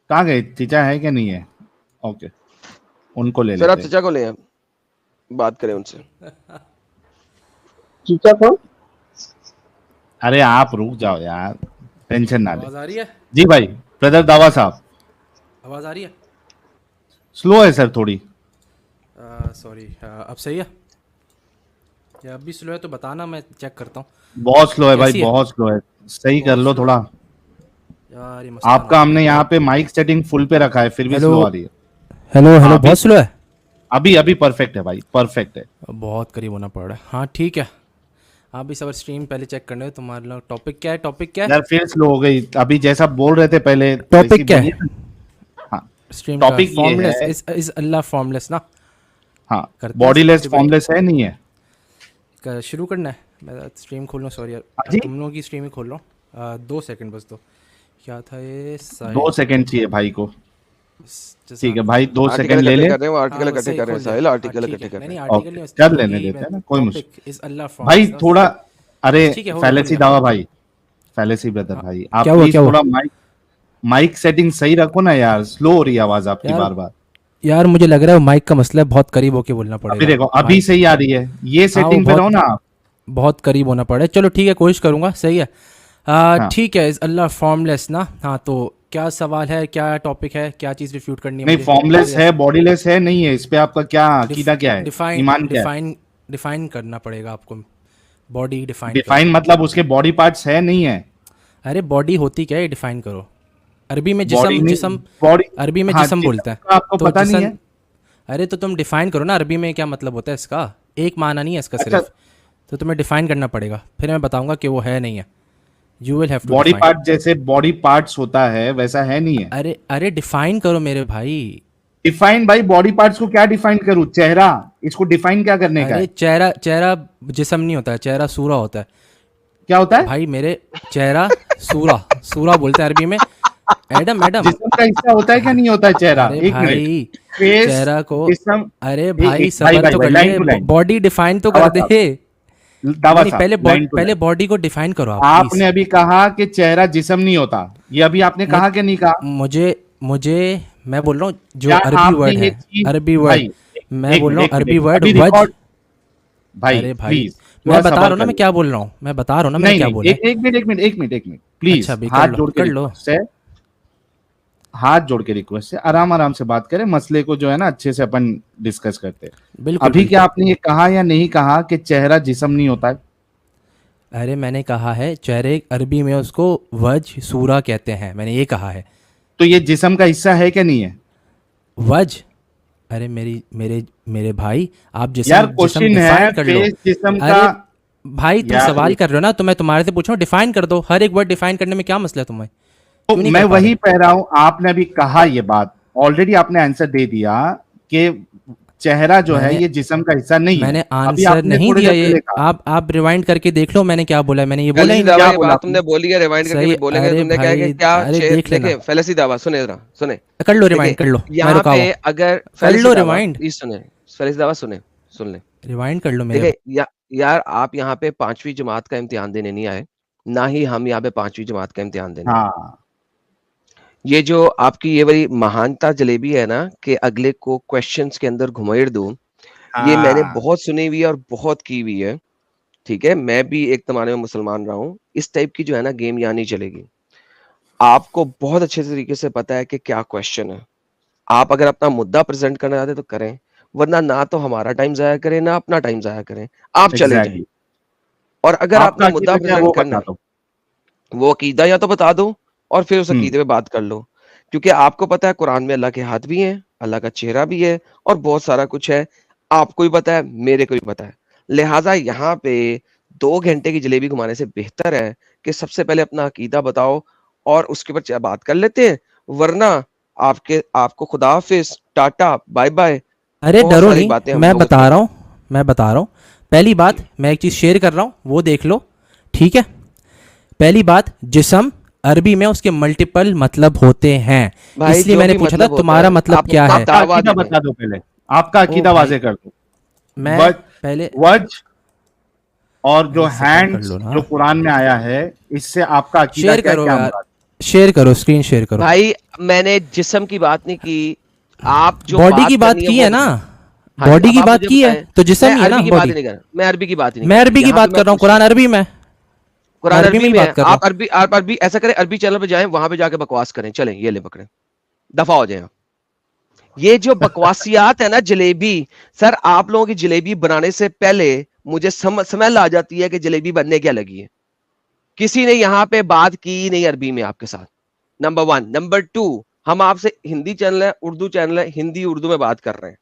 कहाँ गए, चीचा है कि नहीं है? ओके, उनको ले सर आप लेते। चचा को ले आए, बात करें उनसे। चीचा कौन? अरे आप रुक जाओ यार, टेंशन ना आवाज ले। आ रही है? जी भाई, ब्रदर दावा साहब, आवाज आ रही है? स्लो है सर थोड़ी। सॉरी, अब सही है या अब भी स्लो है? तो बताना, मैं चेक करता हूँ। बहुत स्लो है भाई, कैसी है? बहुत स्लो है, सही कर बहुत लो स्लो थोड़ा। यार ये मसला आपका हमने यहाँ पे माइक सेटिंग फुल पे रखा है, फिर भी हेलो स्लो आ रही है। हेलो हाँ, हेलो, अभी बहुत स्लो है। अभी परफेक्ट है भाई, परफेक्ट है। बहुत करीब होना पड़ रहा है। हाँ ठीक है, आप भी सब स्ट्रीम पहले चेक करने, तुम्हारे लोग टॉपिक क्या है? टॉपिक क्या है? यार फिर स्लो हो गई, अभी जैसा बोल रहे थे पहले वैसे टॉपिक क्या बोलिए है ना। हाँ, स्ट्रीम का? टॉपिक ये फॉर्मलेस है। इज अल्लाह फॉर्मलेस ना? हाँ, करते हैं बॉडीलेस डिबेट। फॉर्मलेस है नहीं है? शुरू करना है? मैं स्ट्रीम खोल लूँ, सॉरी यार, हाँ जी, तुम लोगों की स्ट्रीम ही खोल रहा हूँ। 2 सेकंड बस दो। क्या था ये? 2 सेकंड चाहिए भाई को। ठीक है जज़ाक भाई, 2 आर्टिकल सेकंड ले इकट्ठे ले। कर रहे हैं, वो आर्टिकल हाँ इकट्ठे वैसे कर रहे हैं खोल दिया। साहिल, हाँ आर्टिकल ठीक इकट्ठे है, कर नहीं रहे नहीं हैं। आर्टिकल ओके, नहीं, कर क्योंकि लेने देते हैं ना, कोई मुश्किल टॉपिक इज अल्लाह भाई फॉर्मलेस। थोड़ा। अरे ठीक है, हो फैलेसी गया। दावा भाई, फैलेसी ब्रदर हाँ, भाई, आप क्या हुआ प्लीज क्या हुआ? थोड़ा माइक सेटिंग सही रखो ना यार, स्लो हो रही है आवाज आपकी यार बार बार। यार मुझे लग रहा है माइक का मसला है, बहुत करीब होके बोलना अभी पड़ेगा देखो, अभी माइक। सही आ रही है, ये हाँ वो सेटिंग पे रहो बहुत ना आप। बहुत करीब होना पड़े। चलो ठीक है, कोशिश करूँगा। सही है। हाँ, ठीक है, इज अल्लाह फॉर्मलेस ना? हाँ तो क्या सवाल है, क्या टॉपिक है, क्या चीज़ रिफ्यूट करनी है नहीं मुझे? फॉर्मलेस है, बॉडीलेस है, नहीं है, इस पे आपका क्या अकीदा क्या है, डिफाइन ईमान क्या है? डिफाइन डिफाइन करना पड़ेगा आपको। बॉडी डिफाइन करो। डिफाइन मतलब उसके बॉडी पार्ट्स है नहीं है? अरे बॉडी होती क्या है, डिफाइन करो। अरबी में बॉडी जिसम नहीं, जिसम बॉडी। अरबी में हाँ, जिसम जिसम बोलते हैं। का आपको तो पता नहीं जिसम, है? अरे तो तुम डिफाइन करो ना, अरबी में क्या मतलब होता है इसका? एक माना नहीं है इसका अच्छा, सिर्फ, तो तुम्हें डिफाइन करना पड़ेगा, फिर मैं बताऊंगा कि वो है नहीं है। You will have to body define. Part जैसे बॉडी पार्ट्स होता है वैसा है नहीं है? अरे अरे डिफाइन करो मेरे भाई। डिफाइन भाई, बॉडी पार्ट्स को क्या डिफाइन करूं? चेहरा, इसको डिफाइन क्या करने का अरे है? चेहरा चेहरा जिसम नहीं होता है, चेहरा सूरा होता है क्या होता है? भाई मेरे। चेहरा सूरा, सूरा बोलते हैं अरबी में। एडम एडम, जिस्म का हिस्सा होता है क्या नहीं होता है चेहरा? अरे एक मिनट, भाई फेस, चेहरा को, जिस्म। अरे एक भाई एक सबर भाई तो भाई कर लाइन ले, टू लाइन, बॉडी डिफाइन तो दावा कर साहब, दे। दावा नहीं साहब, पहले लाइन टू पहले लाइन। बॉडी को डिफाइन करो आप आपने प्लीज। अभी कहा कि चेहरा जिस्म नहीं होता, ये अभी आपने कहा कि नहीं कहा? मुझे मुझे मैं बोल रहा हूँ जो क्या अरबी आपने वर्ड ये है, चीज अरबी वर्ड, भाई? मैं एक बोल मिनट, रहा हूँ एक मिनट, अरबी वर्ड अभी वज। रिकॉर्ड भाई अरे भाई प्लीज मैं थोड़ा बता रहा सबर हूँ ना कर मैं लो। क्या बोल रहा हूँ, मैं बता रहा हूँ ना मैंने नहीं क्या नहीं, बोला है। एक मिनट प्लीज, अच्छा अभी हाथ कर लो जोड़ के कर लो। रिक्वेस्ट है, हाथ जोड़ के रिक्वेस्ट है, आराम आराम से बात करें, मसले को जो है ना अच्छे से अपन डिस्कस करते हैं। बिल्कुल अभी क्या बिल्कुल। आपने ये कहा या नहीं कहा कि चेहरा जिस्म नहीं होता है? अरे मैंने कहा है चेहरे अरबी में उसको वज सूरा कहते हैं, मैंने ये कहा है। तो ये जिस्म का हिस्सा है क्या नहीं है? वज, अरे मेरी मेरे मेरे भाई, आप जिसम यार जिसम क्वेश्चन डिफाइन है, कर लो। फेस जिस्म अरे का। भाई तुम यार सवाल कर रहे हो ना, तो मैं तुम्हारे से पूछ रहा हूँ, डिफाइन कर दो। हर एक वर्ड डिफाइन करने में क्या मसला है तुम्हें? तो क्यों नहीं मैं कर पा रहे? वही कह रहा हूं, आपने अभी कहा ये बात, ऑलरेडी आपने आंसर दे दिया कि चेहरा जो है मैंने ये जिस्म का हिस्सा नहीं मैंने है। अभी आंसर आपने नहीं थोड़ी दिया देर ये, पहले कहा। आप रिवाइंड करके देख लो मैंने क्या बोला है, मैंने ये बोला फैलेसी ही नहीं। दावा क्या ये बोला बात आपने? तुमने बोली है, रिवाइंड करके सही, भी बोलेंगे। अरे तुमने क्या है कि भाई क्या अरे देख लेना, देखिए फैलेसी दावा सुने जरा, सुने। कर लो देखिए रिवाइंड कर लो, मैं यहाँ रुका पे हुआ। अगर कर फैलेसी लो दावा रिवाइंड, प्लीज सुने, फैलेसी दावा सुने, सुन ले। रिवाइंड कर लो मेरे। देखिए यार आप यहाँ पे 5वीं जमात का इम्तिहान देने नहीं आए, ना ही हम यहाँ पे 5वीं जमात का इम्तिहान देने आए। हाँ, ये जो आपकी ये वाली महानता जलेबी है ना कि अगले को क्वेश्चंस के अंदर घुमेड़ दूं, ये मैंने हाँ, बहुत सुनी हुई है और बहुत की हुई है। ठीक है, मैं भी एक जमाने में मुसलमान रहा हूँ। इस टाइप की जो है ना गेम यहाँ नहीं चलेगी। आपको बहुत अच्छे तरीके से पता है कि क्या क्वेश्चन है। आप अगर अपना मुद्दा प्रेजेंट करना चाहते तो करें, वरना ना तो हमारा टाइम जाया करें ना अपना टाइम जाया करें, आप चले जाएं। एग्जैक्टली। और अगर आपका आपने मुद्दा अकीदा क्या है प्रेजेंट वो करना बता है, दो। वो अकीदा या तो बता दो और फिर उस हम्म, अकीदे पे बात कर लो। क्योंकि आपको पता है कुरान में अल्लाह के हाथ भी हैं, अल्लाह का चेहरा भी है और बहुत सारा कुछ है। आपको भी पता है, मेरे को भी पता है। लिहाजा यहाँ पे 2 घंटे की जलेबी घुमाने से बेहतर है कि सबसे पहले अपना अकीदा बताओ और उसके ऊपर बात कर लेते हैं। वरना आपको खुदा हाफिज, टाटा, बाय बाय, अरे बहुत डरो सारी नहीं, बातें हम मैं लोगों से बता रहा हूँ, मैं बता रहा हूँ। पहली बात, मैं एक चीज़ शेयर कर रहा हूँ, वो देख लो, ठीक है। पहली बात, जिस्म अरबी में उसके मल्टीपल मतलब होते हैं, भाई इसलिए जो मैंने भी पूछा था मतलब होता तुम्हारा है, मतलब आप क्या उसका है। आपका दावा अकीदा दे बता दो पहले, आपका ओ अकीदा भाई, वाजे कर दो। मैं वज, पहले, वज और जो अरे सबर कर हैंड्स लो ना, जो कुरान में आया है, इससे आपका अकीदा शेयर क्या करो क्या यार, मुराद? शेयर करो, स्क्रीन शेयर करो। भाई मैंने जिस्म की बात नहीं की, आप जो बॉडी की बात करनी की वो है ना, बताओ। हाँ जी, बॉडी अब की आप बात मुझे की है बताएं। तो जिस्म मैं ही है ना अरबी की बात बॉडी। ही नहीं कर रहा, मैं अरबी की बात ही नहीं मैं कर रहा। अरबी की यहाँ पे बात मैं कर रहा हूँ, पूछ रहा कुरान हूँ, अरबी में। कुरान अरबी में अरबी ही में है। बात कर रहा आप अरबी ऐसा करें, अरबी चैनल पे जाएं, वहां पे जाके बकवास करें, चलें ये ले पकड़े, दफा हो जाए। ये जो बकवासियात है ना जलेबी, सर आप लोगों की जलेबी बनाने से पहले मुझे स्मेल आ जाती है कि जलेबी बनने क्या लगी है। किसी ने यहां पे बात की नहीं अरबी में आपके साथ, नंबर 1। नंबर 2, हम आपसे हिंदी चैनल है, उर्दू चैनल है, हिंदी उर्दू में बात कर रहे हैं।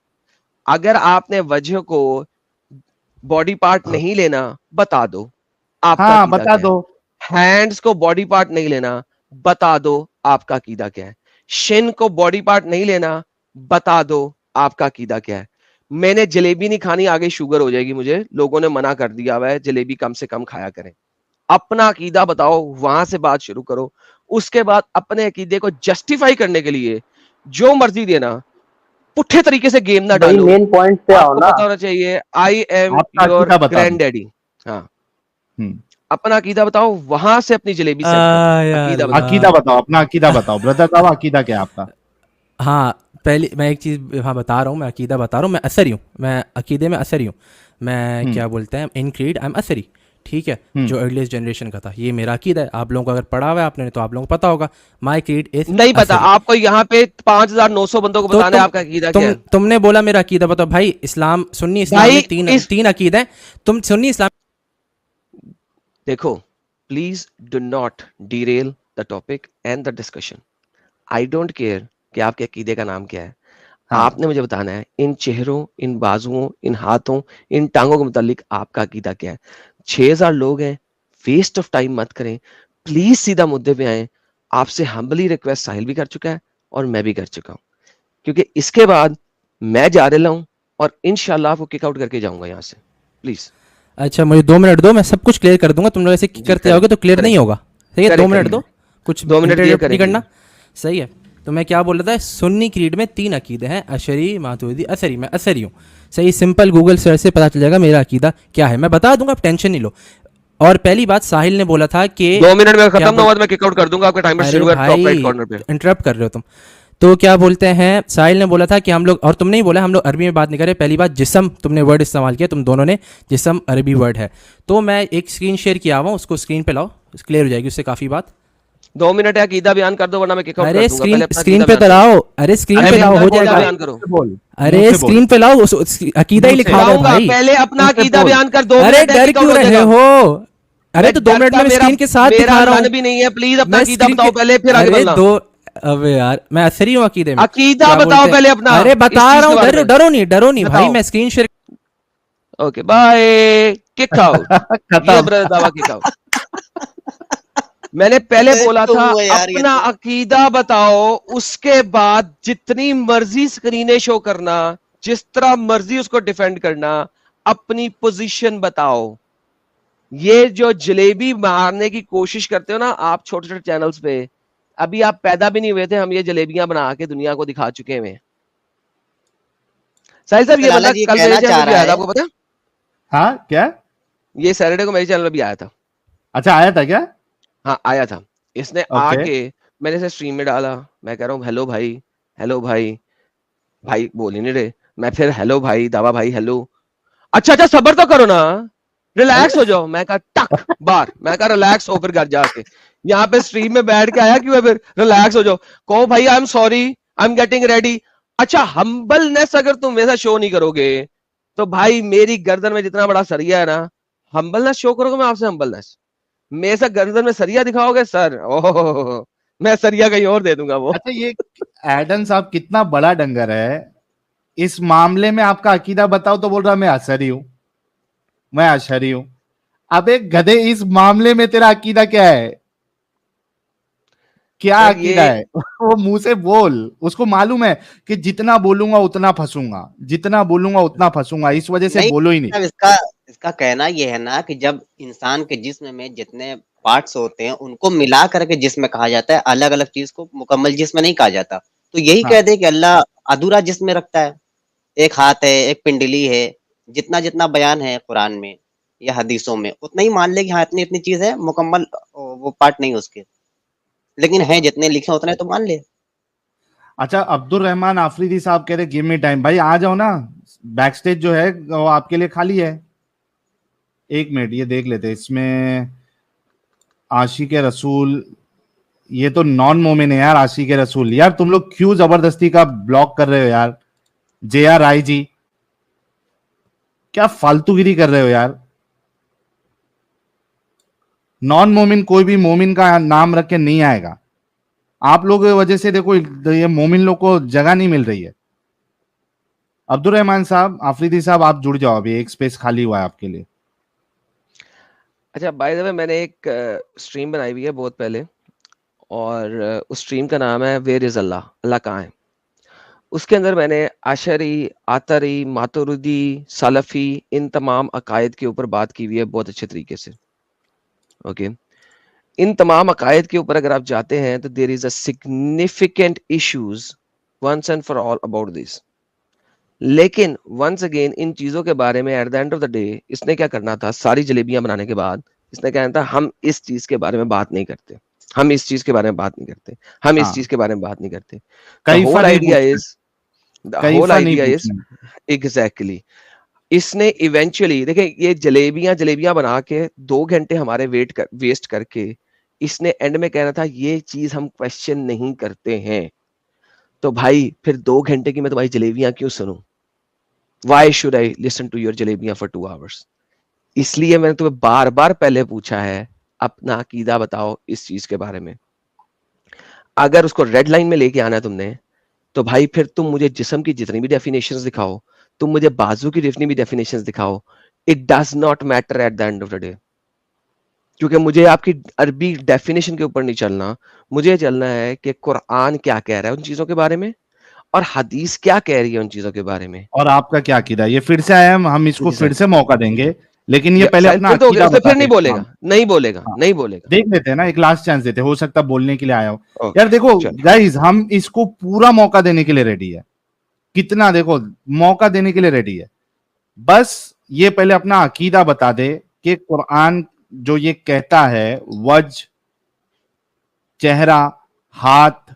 अगर आपने वजह को बॉडी पार्ट नहीं लेना, बता दो आपका हाँ अकीदा बता क्या है। दो। हैंड्स को बॉडी पार्ट नहीं लेना, बता दो आपका अकीदा क्या है। शिन को बॉडी पार्ट नहीं लेना, बता दो आपका अकीदा क्या है। मैंने जलेबी नहीं खानी, आगे शुगर हो जाएगी मुझे, लोगों ने मना कर दिया हुआ है, जलेबी कम से कम खाया करें। अपना अकीदा बताओ, वहां से बात शुरू करो। उसके बाद अपने अकीदे को जस्टिफाई करने के लिए जो मर्जी देना, पुट्ठे तरीके से गेम ना भाई डालो। मेन पॉइंट पे आओ आपको ना। पता होना चाहिए आई एम आपका योर अकीदा बता दो। Grand daddy. हाँ, हम्म, अपना अकीदा बताओ, वहां से अपनी जलेबी सेट कर दो। या अकीदा अल्लाह। बताओ। अकीदा बताओ, अपना अकीदा बताओ ब्रदर साहब, अकीदा क्या है आपका? हाँ, पहले मैं एक चीज़ हाँ बता रहा हूँ, मैं अकीदा बता रहा हूँ, मैं असरी हूँ, मैं अकीदे में असरी हूँ। मैं क्या बोलते हैं, इन क्रीड आई एम असरी, ठीक है, जो अर्लीस्ट जनरेशन का था, ये मेरा अकीदा है। आप लोगों को अगर पढ़ा हुआ है आपने तो आप लोगों को पता होगा, माई क्रीड इज नहीं पता आपको, यहाँ पे 5,900 बंदों को तो बताना है आपका अकीदा क्या है। तुमने बोला मेरा अकीदा बताओ भाई। इस्लाम, सुन्नी इस्लाम भाई, में तीन अकीदे हैं। तुम सुन्नी इस्लाम देखो, please do not Daryl the topic and the discussion. I don't care कि आपके अकीदे का नाम क्या है। हाँ। आपने मुझे बताना है इन चेहरों, इन बाजुओं, इन हाथों, इन टांगों के मुतालिक आपका अकीदा क्या है। 6,000 लोग हैं, वेस्ट ऑफ टाइम मत करें, प्लीज सीधा मुद्दे पे आए। आपसे हम्बली रिक्वेस्ट साहिल भी कर चुका है और मैं भी कर चुका हूं, क्योंकि इसके बाद मैं जा रहा हूं और इंशाल्लाह आपको किक आउट करके जाऊंगा यहाँ से। प्लीज अच्छा मुझे 2 मिनट दो, मैं सब कुछ क्लियर कर दूंगा। तुम लोग ऐसे जी, करते करेक्ट, जाओगे तो क्लियर करेक्ट, नहीं होगा। सही है, 2 करेक्ट, मिनट करेक्ट। दो, कुछ 2 मिनट क्लियर इंटरप्ट नहीं करेंगे। करना। सही है, तो मैं क्या बोल रहा था, सुन्नी क्रीड में 3 अकीदे हैं, अशरी, मातुरिदी, असरी। मैं असरी हूँ। सही, सिंपल गूगल सर्च से पता चल जाएगा मेरा अकीदा क्या है, मैं बता दूंगा, आप टेंशन नहीं लो। और पहली बात, साहिल ने बोला था कि 2 मिनट में क्या खत्म ना हुआ तो मैं किक आउट कर दूंगा। आपका टाइमर अरे शुरू है टॉप राइट भाई कॉर्नर पे। इंटरप्ट कर रहे हो तुम। तो क्या बोलते हैं, साहिल ने बोला था कि हम लोग, और तुमने ही बोला हम लोग अरबी में बात नहीं करें। पहली बात, जिस्म तुमने वर्ड इस्तेमाल किया, तुम दोनों ने, जिस्म अरबी वर्ड है। तो मैं एक स्क्रीन शेयर किया हुआ हूँ, उसको स्क्रीन पे लाओ, क्लियर हो जाएगी उससे काफ़ी बात। 2 मिनट है, अकीदा बयान कर दो वरना मैं किक आउट कर अरे दूंगा। पहले अपना स्क्रीन अकीदा पे तो बयान करो। लाओ, अरे स्क्रीन अरे पे लाओ, हो अकीदा जाएगा। बयान करो। बोल, अरे मुंह से बोल। स्क्रीन पे लाओ, अकीदा ही मुंह से लिखा हुआ है लाऊंगा, भाई। पहले अपना मुंह से अकीदा बोल। बयान कर। 2 अरे मिनट है, डर किक आउट क्यों हो रहे जाएगा। हो? अरे मैं तो 2 मिनट डरता, में मैं मेरा स्क्रीन के साथ मेरा दिखा रहा मन हूँ। भी नहीं है। प्लीज अपना मैं अकीदा स्क्रीन बताओ के, पहले, फिर आगे अरे बढ़ना। दो, अबे यार मैं असरी हूँ अकीदे में। अकीदा क्या बताओ बोलते हैं? पहले अपना, अरे इस बता चीज रहा के हूँ, बारे में डरो नहीं भाई, बताओ। मैं screen share. Okay bye, kick out. ये खत्म। ब्रदर दावा किक आउट। मैंने पहले बोला था अपना अकीदा बताओ, उसके बाद जितनी मर्जी स्क्रीनें शो करना, जिस तरह मर्जी उसको डिफेंड करना, अपनी पोजीशन बताओ। ये जो जलेबी मारने की कोशिश करते हो ना आप छोटे छोटे चैनल्स पे, अभी आप पैदा भी नहीं हुए थे, हम ये जलेबियां बना के दुनिया को दिखा चुके हैं। साहिल साहब, ये बंदा कल मेरे चैनल पे भी आया था, आपको पता है? हाँ क्या? ये सैटरडे को मेरे चैनल पे भी आया था। अच्छा आया था क्या? हाँ आया था। इसने ओके। आके मैंने इसे स्ट्रीम में डाला, मैं कह रहा हूँ हेलो भाई, हेलो भाई, भाई बोल ही नहीं रहे। मैं फिर हेलो भाई, दावा भाई हेलो। अच्छा सबर तो करो ना, रिलैक्स हो जाओ। मैं कहा टक बार, मैं कहा रिलैक्स हो, फिर घर जाके यहाँ पे स्ट्रीम में बैठ के आया क्यों है, फिर रिलैक्स हो जाओ। कहो भाई I am sorry, I am getting ready. अच्छा हम्बलनेस अगर तुम वैसा शो नहीं करोगे तो भाई मेरी गर्दन में जितना बड़ा सरिया है ना, हम्बलनेस शो करोगे मैं आपसे हम्बलनेस, मेरे से गर्दन में सरिया दिखाओगे सर, ओह मैं सरिया कहीं और दे दूंगा वो। अच्छा ये एडन साहब कितना बड़ा डंगर है, इस मामले में आपका अकीदा बताओ तो बोल रहा मैं असरी हूं, मैं अशरी हूं। अब एक गधे, इस मामले में तेरा अकीदा क्या है? क्या सर अकीदा है? वो मुंह से बोल, उसको मालूम है कि जितना बोलूंगा उतना फंसूंगा, जितना बोलूंगा उतना फंसूंगा, इस वजह से नहीं, बोलो ही नहीं। मतलब इसका कहना ये है ना कि जब इंसान के जिस्म में जितने पार्ट्स होते हैं उनको मिला करके जिस्म कहा जाता है, अलग अलग चीज को मुकम्मल जिस्म नहीं कहा जाता। तो यही हाँ। कह दे कि अल्लाह अधूरा जिस्म में रखता है, एक हाथ है, एक पिंडली है, जितना जितना बयान है कुरान में या हदीसों में उतना ही मान ले कि हाँ इतनी इतनी चीज है, मुकम्मल वो पार्ट नहीं उसके, लेकिन है जितने लिखे उतने तो मान ले। अच्छा अब्दुल रहमान आफरीदी साहब कह रहे गिव मी टाइम। भाई आ जाओ ना, बैक स्टेज जो है वो आपके लिए खाली है। 1 मिनट ये देख लेते हैं इसमें। आशिक रसूल, ये तो नॉन मोमिन है यार। आशिक रसूल यार, तुम लोग क्यों जबरदस्ती का ब्लॉक कर रहे हो यार? JR राय जी, क्या फालतूगिरी कर रहे हो यार? नॉन मोमिन कोई भी मोमिन का नाम रख के नहीं आएगा। आप लोगों की वजह से देखो ये मोमिन लोग को जगह नहीं मिल रही है। अब्दुल रहमान साहब, आफरीदी साहब, आप जुड़ जाओ, अभी एक स्पेस खाली हुआ है आपके लिए। अच्छा, बाय द वे मैंने एक स्ट्रीम बनाई हुई है बहुत पहले, और उस स्ट्रीम का नाम है वेयर इज अल्लाह, अल्लाह कहाँ है। उसके अंदर मैंने आशरी, आतरी, मातुरिदी, सलफी, इन तमाम अकायद के ऊपर बात की हुई है बहुत अच्छे तरीके से। ओके, इन तमाम अकायद के ऊपर अगर आप जाते हैं तो there is a significant issues once and for all about this. लेकिन वंस अगेन इन चीजों के बारे में at the end of the day इसने क्या करना था, सारी जलेबियां बनाने के बाद इसने कहना था हम इस चीज के बारे में बात नहीं करते, हम इस चीज के बारे में बात नहीं करते, हम इस चीज के बारे में बात नहीं करते। The whole idea is exactly, इसने इवेंचुअली देखें ये जलेबियां बना के 2 घंटे हमारे वेस्ट करके इसने एंड में कहना था ये चीज हम क्वेश्चन नहीं करते हैं। तो भाई फिर 2 घंटे की मैं तुम्हारी जलेबियां क्यों सुनूं? Why should I listen to your जलेबियां for 2 hours? इसलिए मैंने तुम्हें बार बार पहले पूछा है अपना अकीदा बताओ इस चीज के बारे में। अगर उसको रेड लाइन में लेके आना है तुमने, तो भाई फिर तुम मुझे जिस्म की जितनी भी डेफिनेशंस दिखाओ, तुम मुझे बाजू की जितनी भी डेफिनेशंस दिखाओ, it does not matter at the end of the day. क्योंकि मुझे आपकी अरबी डेफिनेशन के ऊपर नहीं चलना, मुझे चलना है कि कुरान क्या कह रहा है उन चीजों के बारे में और हदीस क्या कह रही है उन चीजों के बारे में। और आपका क्या अकीदा है? ये फिर से आया, हम इसको जी सर। फिर से मौका देंगे, लेकिन ये पहले अपना फिर तो अकीदा बता फिर नहीं दे। बोलेगा, हाँ, नहीं बोलेगा, हाँ, नहीं बोलेगा। देख लेते हैं ना, एक लास्ट चांस देते हैं, हो सकता है बोलने के लिए आया हो। ओके, यार देखो चलो। गाइस, हम इसको पूरा मौका देने के लिए रेडी है, कितना देखो मौका देने के लिए रेडी है। बस ये पहले अपना अकीदा बता दे कि कुरान जो ये कहता है वज, चेहरा, हाथ,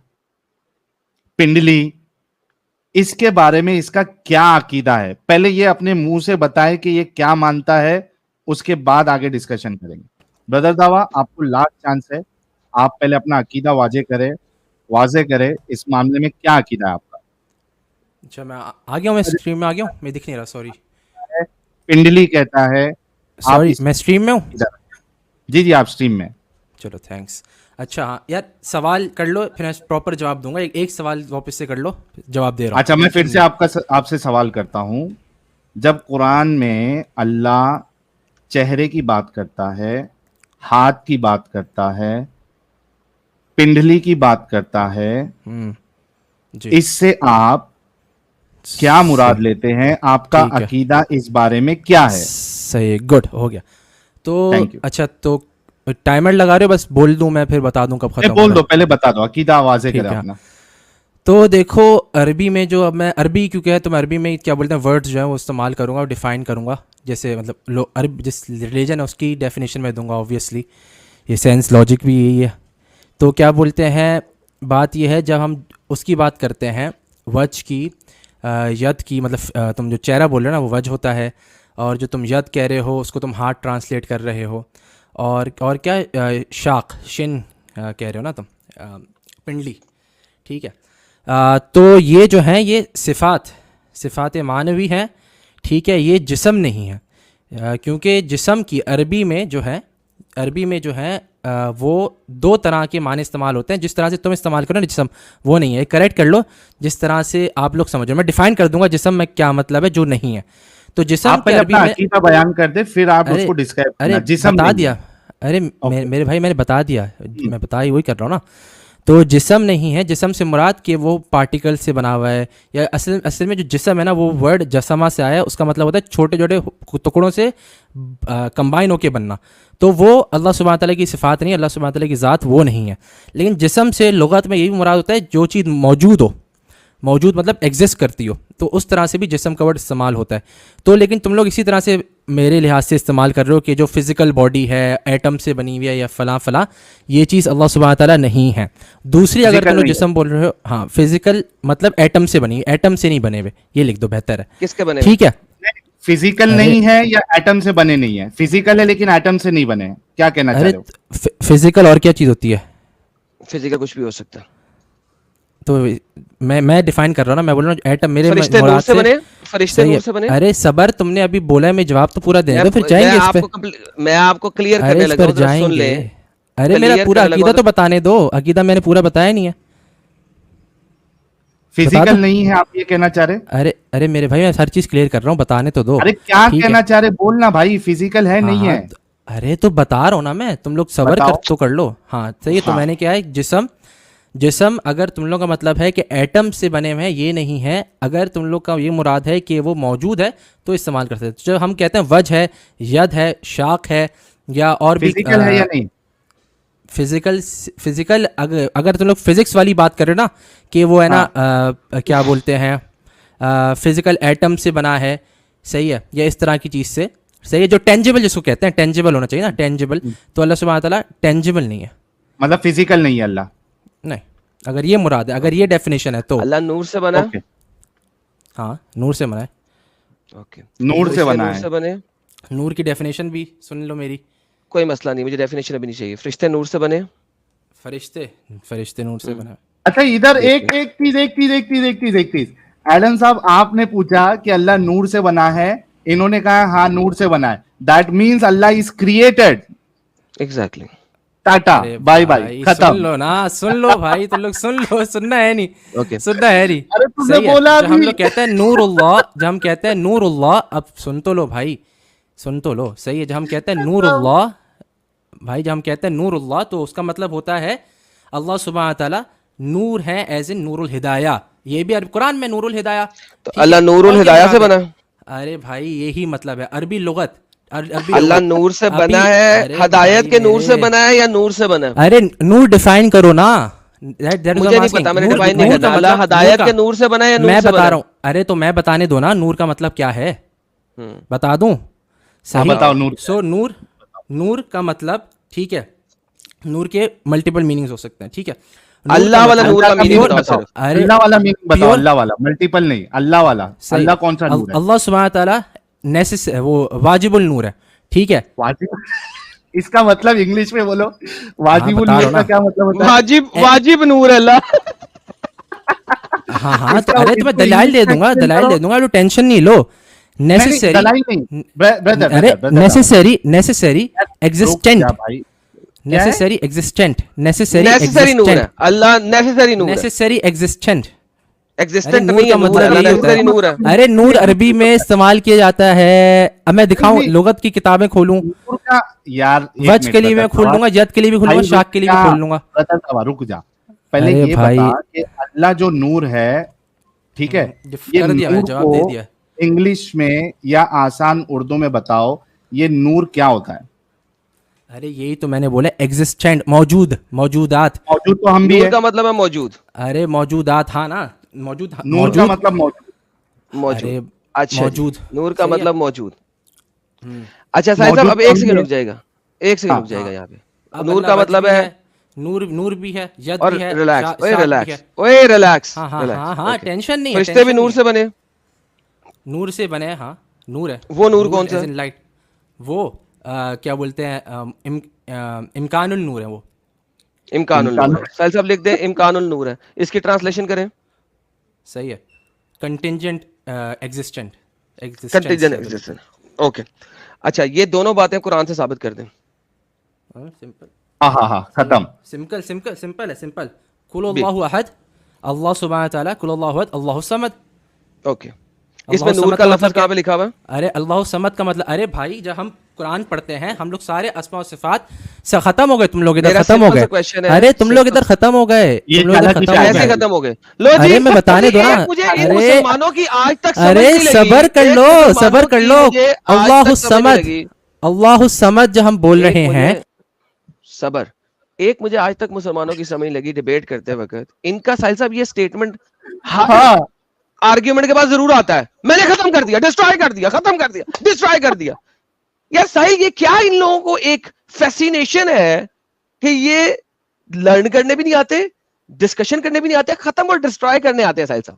पिंडली, इसके बारे में इसका क्या अकीदा है, पहले ये अपने मुंह से बताए कि ये क्या मानता है, उसके बाद आगे डिस्कशन करेंगे। ब्रदर दावा, आपको लास्ट चांस है, आप पहले अपना अकीदा वाजे करें इस मामले में, क्या अकीदा है आपका? अच्छा, मैं आ गया हूँ, मैं स्ट्रीम में आ गया हूँ, मैं दिख नहीं रहा, सॉरी पिंडली कहता है, सॉरी, मैं स्ट्रीम में हूँ। जी आप स्ट्रीम में। चलो थैंक्स। अच्छा हाँ यार, सवाल कर लो फिर मैं प्रॉपर जवाब दूंगा। एक सवाल वापस से कर लो, जवाब दे रहा हूँ। अच्छा, मैं फिर से आपसे सवाल करता हूं। जब कुरान में अल्लाह चेहरे की बात करता है, हाथ की बात करता है, पिंडली की बात करता है, जी, इससे आप क्या मुराद लेते हैं? आपका ठीक है। अकीदा इस बारे में क्या है? सही, गुड, हो गया। तो Thank you. अच्छा, तो टाइमर लगा रहे हो? बस बोल दूं मैं, फिर बता दूं कब खत्म बोल होगा। दो, पहले बता दो, अकीदा आवाज़ें ठीक करें है। अपना। तो देखो अरबी में जो, अब मैं अरबी क्योंकि है तो मैं अरबी में क्या बोलते हैं वर्ड्स जो है वो इस्तेमाल करूँगा और डिफ़ाइन करूँगा। जैसे मतलब अरब जिस रिलीजन है उसकी डेफिनेशन में दूंगा, ऑब्वियसली ये सेंस लॉजिक भी यही है। तो क्या बोलते हैं, बात ये है जब हम उसकी बात करते हैं वज की, यद की, मतलब तुम जो चेहरा बोल रहे हो ना वो वज होता है, और जो तुम यद कह रहे हो उसको तुम हाथ ट्रांसलेट कर रहे हो, और क्या शाख शिन कह रहे हो ना तुम, पिंडली, ठीक है। तो ये जो हैं ये सिफ़ात मानवी हैं, ठीक है, ये जिस्म नहीं है। क्योंकि जिस्म की अरबी में जो है वो 2 तरह के माने इस्तेमाल होते हैं। जिस तरह से तुम इस्तेमाल करो ना जिस्म, वो नहीं है, करेक्ट कर लो जिस तरह से आप लोग समझो। मैं डिफाइन कर दूंगा जिस्म में क्या मतलब है, जो नहीं है। तो जिस्म आप पहले अपना अकीदा बयान कर दे, फिर आप उसको डिस्क्राइब करना। जिस्म बता दिया, अरे मेरे भाई मैंने बता दिया, मैं बता ही वही कर रहा हूँ ना। तो जिस्म नहीं है, जिस्म से मुराद कि वो पार्टिकल से बना हुआ है, या असल में जो जिस्म है ना वो वर्ड जसमा से आया है, उसका मतलब होता है छोटे छोटे टुकड़ों से कंबाइन होके बनना। तो वो अल्लाह सुब्हानहू तआला की सिफ़ात नहीं है, अल्लाह सुब्हानहू तआला की ज़ात वो नहीं है। लेकिन जिस्म से लुगत में यही मुराद होता है जो चीज़ मौजूद मतलब एग्जिस्ट करती हो, तो उस तरह से भी जिस्म का वर्ड इस्तेमाल होता है। तो लेकिन तुम लोग इसी तरह से मेरे लिहाज से इस्तेमाल कर रहे हो कि जो फिज़िकल बॉडी है एटम से बनी हुई है या फला, ये चीज़ अल्लाह सुब्हानहू तआला नहीं है। दूसरी अगर तुम लोग जिस्म बोल रहे हो, हाँ फिज़िकल मतलब एटम से बनी, एटम से नहीं बने हुए, ये लिख दो, बेहतर है। किसके बने? ठीक है, फिजिकल अरे नहीं है या एटम से बने नहीं है? फिजिकल है लेकिन एटम से नहीं बने हैं, क्या कहना चाह अरे रहे हो? फिजिकल और क्या चीज़ होती है? फिजिकल कुछ भी हो सकता है। तो मैं डिफाइन कर रहा हूँ ना, मैं बोल रहा हूँ एटम मेरे फरिश्ते नूर मुराद से से बने, फरिश्ते सही नूर है। से बने। अरे सबर, तुमने अभी बोला है, मैं जवाब तो पूरा देने दो, फिर मैं जाएंगे इस पे। मैं आपको क्लियर अरे करने इस लगा पर हूं, जरा सुन जाएंगे। ले। अरे मेरा क्लियर पूरा करने लगा अकीदा हूं तो बताने दो, अकीदा मैंने पूरा बताया नहीं है, बता फिजिकल दो। नहीं है आप ये कहना चाह रहे? अरे अरे मेरे भाई, मैं हर चीज़ क्लियर कर रहा हूँ, बताने तो दो। अरे क्या ठीक है, कहना चाह रहे, बोलना भाई, फिजिकल है हाँ नहीं हाँ है? अरे तो बता रहा हूँ ना मैं, तुम लोग सबर कर बताओ। तो कर लो। हाँ सही है। तो हाँ मैंने क्या है, जिसम, जिसम अगर तुम लोग का मतलब है कि एटम से बने हुए हैं, ये नहीं है। अगर तुम लोग का ये मुराद है कि वो मौजूद है तो इस्तेमाल कर सकते हैं। जब हम कहते हैं वज है, यद है, शाख है, या और भी फिजिकल है या नहीं? फिजिकल, फिजिकल अगर तुम लोग फिजिक्स वाली बात कर रहे हो ना, कि वो है ना क्या बोलते हैं, फिजिकल एटम से बना है, सही है, या इस तरह की चीज़ से, सही है, जो टेंजिबल जिसको कहते हैं, टेंजिबल होना चाहिए ना, टेंजिबल। तो अल्लाह सुब्हानहू व तआला टेंजिबल नहीं है, मतलब फिजिकल नहीं है अल्लाह? नहीं। अगर ये मुराद है, अगर ये डेफिनेशन है तो अल्लाह नूर से बना। ओके, हाँ, नूर से बना है। ओके, नूर से फरिश्ते बना नूर है। से बने, नूर की डेफिनेशन भी सुन लो मेरी। कोई मसला नहीं, मुझे डेफिनेशन अभी नहीं चाहिए। फरिश्ते नूर से बने, फरिश्ते, फरिश्ते नूर से बना है। अच्छा इधर एक देखिए। एक चीज एलन साहब, आपने पूछा कि अल्लाह नूर से बना है, इन्होंने कहा हाँ नूर से बना है, that means Allah is created. Exactly. Tata, अरे बाय बाय, भाई सुन खत्म। लो ना, सुन लो भाई, तुम लोग सुन लो, सुनना है नहीं, ओके, सुनना है नहीं। अरे तुमने सही है, बोला जब हम भी। लोग कहते हैं नूरुल्लाह, जब हम कहते हैं नूरुल्लाह, अब सुन तो लो भाई, सुन तो लो, सही है। जब हम कहते हैं नूरुल्लाह भाई, जब हम कहते हैं नूरुल्लाह, तो उसका मतलब होता है अल्लाह सुब्हानहू व तआला नूर है, एज इन नूरुल हिदाया। ये भी अरबी कुरान में नूरुल हिदाया। तो ठीक है? अल्लाह नूरुल और क्या हिदाया से मुराद है? बना। अरे भाई यही मतलब है, अरबी लुगत, अरबी अल्लाह लुगत। नूर से अभी बना है, अरे हदायत भाई के नूर से मेरे, बना है या नूर से बना है? अरे नूर डिफाइन करो ना। That is मुझे what I'm नहीं asking. पता, मैंने नूर, डिफाइन नहीं नूर करना। का अल्लाह मतलब, हदायत नूर के का नूर से बना है या नूर मैं से बता बना रहा हूँ। अरे तो मैं बताने दो ना, नूर का मतलब क्या है, है? बता दूं? हाँ सही। बताओ नूर। सो नूर, नूर का मतलब, ठीक है, नूर के मल्टीपल मीनिंग्स हो सकते हैं, ठीक है। नूर अल्लाह का वाला मतलब, नूर का अल्लाह मीनिंग मीनिंग बताओ बताओ, सिर्फ। अरे अल्लाह वाला मीनिंग बताओ, प्योर, अल्लाह वाला, मल्टीपल नहीं, अल्लाह वाला। सही। अल्लाह कौन सा नूर है? अल्लाह सुब्हानहू व तआला वो वाजिबुल नूर है, ठीक है। वाजिब, इसका मतलब इंग्लिश में बोलो, हाँ वाजिबुल बता रहा नूर हूँ का ना। क्या मतलब होता है? वाजिब, वाजिब नूर है अल्लाह। हाँ हाँ, तो इसका अरे तो मैं इसको दलाइल दे इंग्लिश में दूंगा, एक्सप्लेन दलाइल करो। दे दूंगा, तो टेंशन नहीं लो। नहीं नेसेसरी, दलाई नहीं, ब्रदर अरे ब्रदर नेसेसरी, नेसेसरी एग्जिस्टेंट, भाई, क्या है? नेसेसरी एग्जिस्टेंट, नेसेसरी नेसेसरी नूर है एग्जिस्टेंट, अल्लाह, नेसेसरी नूर है, नेसेसरी एग्जिस्टेंट। अरे एग्जिस्टेंट नूर नहीं का है, नूर मतलब अल्लाह यही होता नेसेसरी है। नूर है। अरे नूर अरबी में इस्तेमाल किया जाता है। अब मैं दिखाऊं, नहीं, लुगत की किताबें खोलूं, नूर का यार, एक वज मिनट के लिए ब्रदर मैं खोल साहब, लूंगा, जद के लिए भी खोल लूंगा, भाई शाख के लिए भी खोल लूंगा। ब्रदर साहब रुक जा, पहले अरे ये भाई, बता कि अल्लाह जो नूर है, ठीक है, ये कर दिया, मैंने नूर जवाब दे को दिया। इंग्लिश में या आसान उर्दू में बताओ, ये नूर क्या होता है? अरे यही तो मैंने बोला, एग्जिस्टेंट, मौजूद, मौजूदात। मौजूद तो हम भी नूर है। का मतलब है मौजूद, अरे मौजूदात, हाँ ना, मौजूद, नूर का मौजूद, मतलब मौजूद। अरे मौजूद। अच्छा मौजूद, जी, नूर का सही है। मतलब मौजूद। हम्म। अच्छा साहिब साहब, मौजूद अब तो एक हम सेकंड भी रुक जाएगा, एक सेकंड हाँ, रुक जाएगा हाँ। यहाँ पे। अब नूर अल्लाह का वज मतलब भी है, है, नूर, नूर भी है, यद और भी है, रिलैक्स, ओए शाख भी रिलैक्स, है। ओए रिलैक्स, हाँ हाँ रिलैक्स। हाँ हाँ, ओके, टेंशन नहीं है, फरिश्ते भी टेंशन नूर नहीं से बने, है। नूर से बने हैं, हाँ, नूर है। वो नूर कौन सा एज है? इन लाइट, वो क्या बोलते हैं, इम्कानुल नूर है वो। इम्कानुल इम्कान। नूर है। साहिब साहब लिख दें, इम्कानुल नूर है। इसकी ट्रांसलेशन करें, सही है, contingent existent, contingent existence. Okay, अच्छा ये दोनों बातें कुरान से साबित कर दें। सिंपल, हाँ हाँ हाँ, खत्म। सिंपल, सिंपल, सिंपल है, सिंपल। कुल भी। अल्लाहु अहद, अल्लाह सुब्हानहू व तआला, कुल अल्लाहु अहद, अल्लाहु समद। ओके, इसमें नूर समद का का लफ्ज मतलब कहाँ क्या? पे लिखा हुआ है? अरे अल्लाह समद का मतलब, अरे भाई जब हम कुरान पढ़ते हैं, हम लोग सारे अस्मा और सिफात से खत्म हो गए, तुम लोग इधर मेरा खत्म हो सिंपल सा गए। क्वेश्चन है, अरे तुम लोग सिंपल। इधर खत्म हो गए, ये तुम लोग इधर चालाकी खत्म हो क्या कैसे है? गए। खत्म हो गए? लो जी, अरे मैं बताने दो ना। एक मुझे इन अरे मुसलमानों की आज तक समझ अरे नहीं लगी, सबर कर एक लो, मुसलमानों सबर कर की लो। मुझे आज अल्लाहु तक समझ नहीं समद, लगी। अल्लाहु समद जो हम बोल एक रहे हैं, मुझे सबर, एक मुझे आज तक मुसलमानों की समझ लगी डिबेट करते वक्त, इनका साहिल साहब ये स्टेटमेंट हाँ, आर्ग्यूमेंट के बाद जरूर आता है, मैंने खत्म कर दिया, डिस्ट्रॉय कर दिया, खत्म कर दिया, डिस्ट्रॉय कर दिया। यार साहिल, ये क्या इन लोगों को एक फैसिनेशन है कि ये लर्न करने भी नहीं आते, डिस्कशन करने भी नहीं आते, खत्म और डिस्ट्रॉय करने आते हैं साहिल साहब।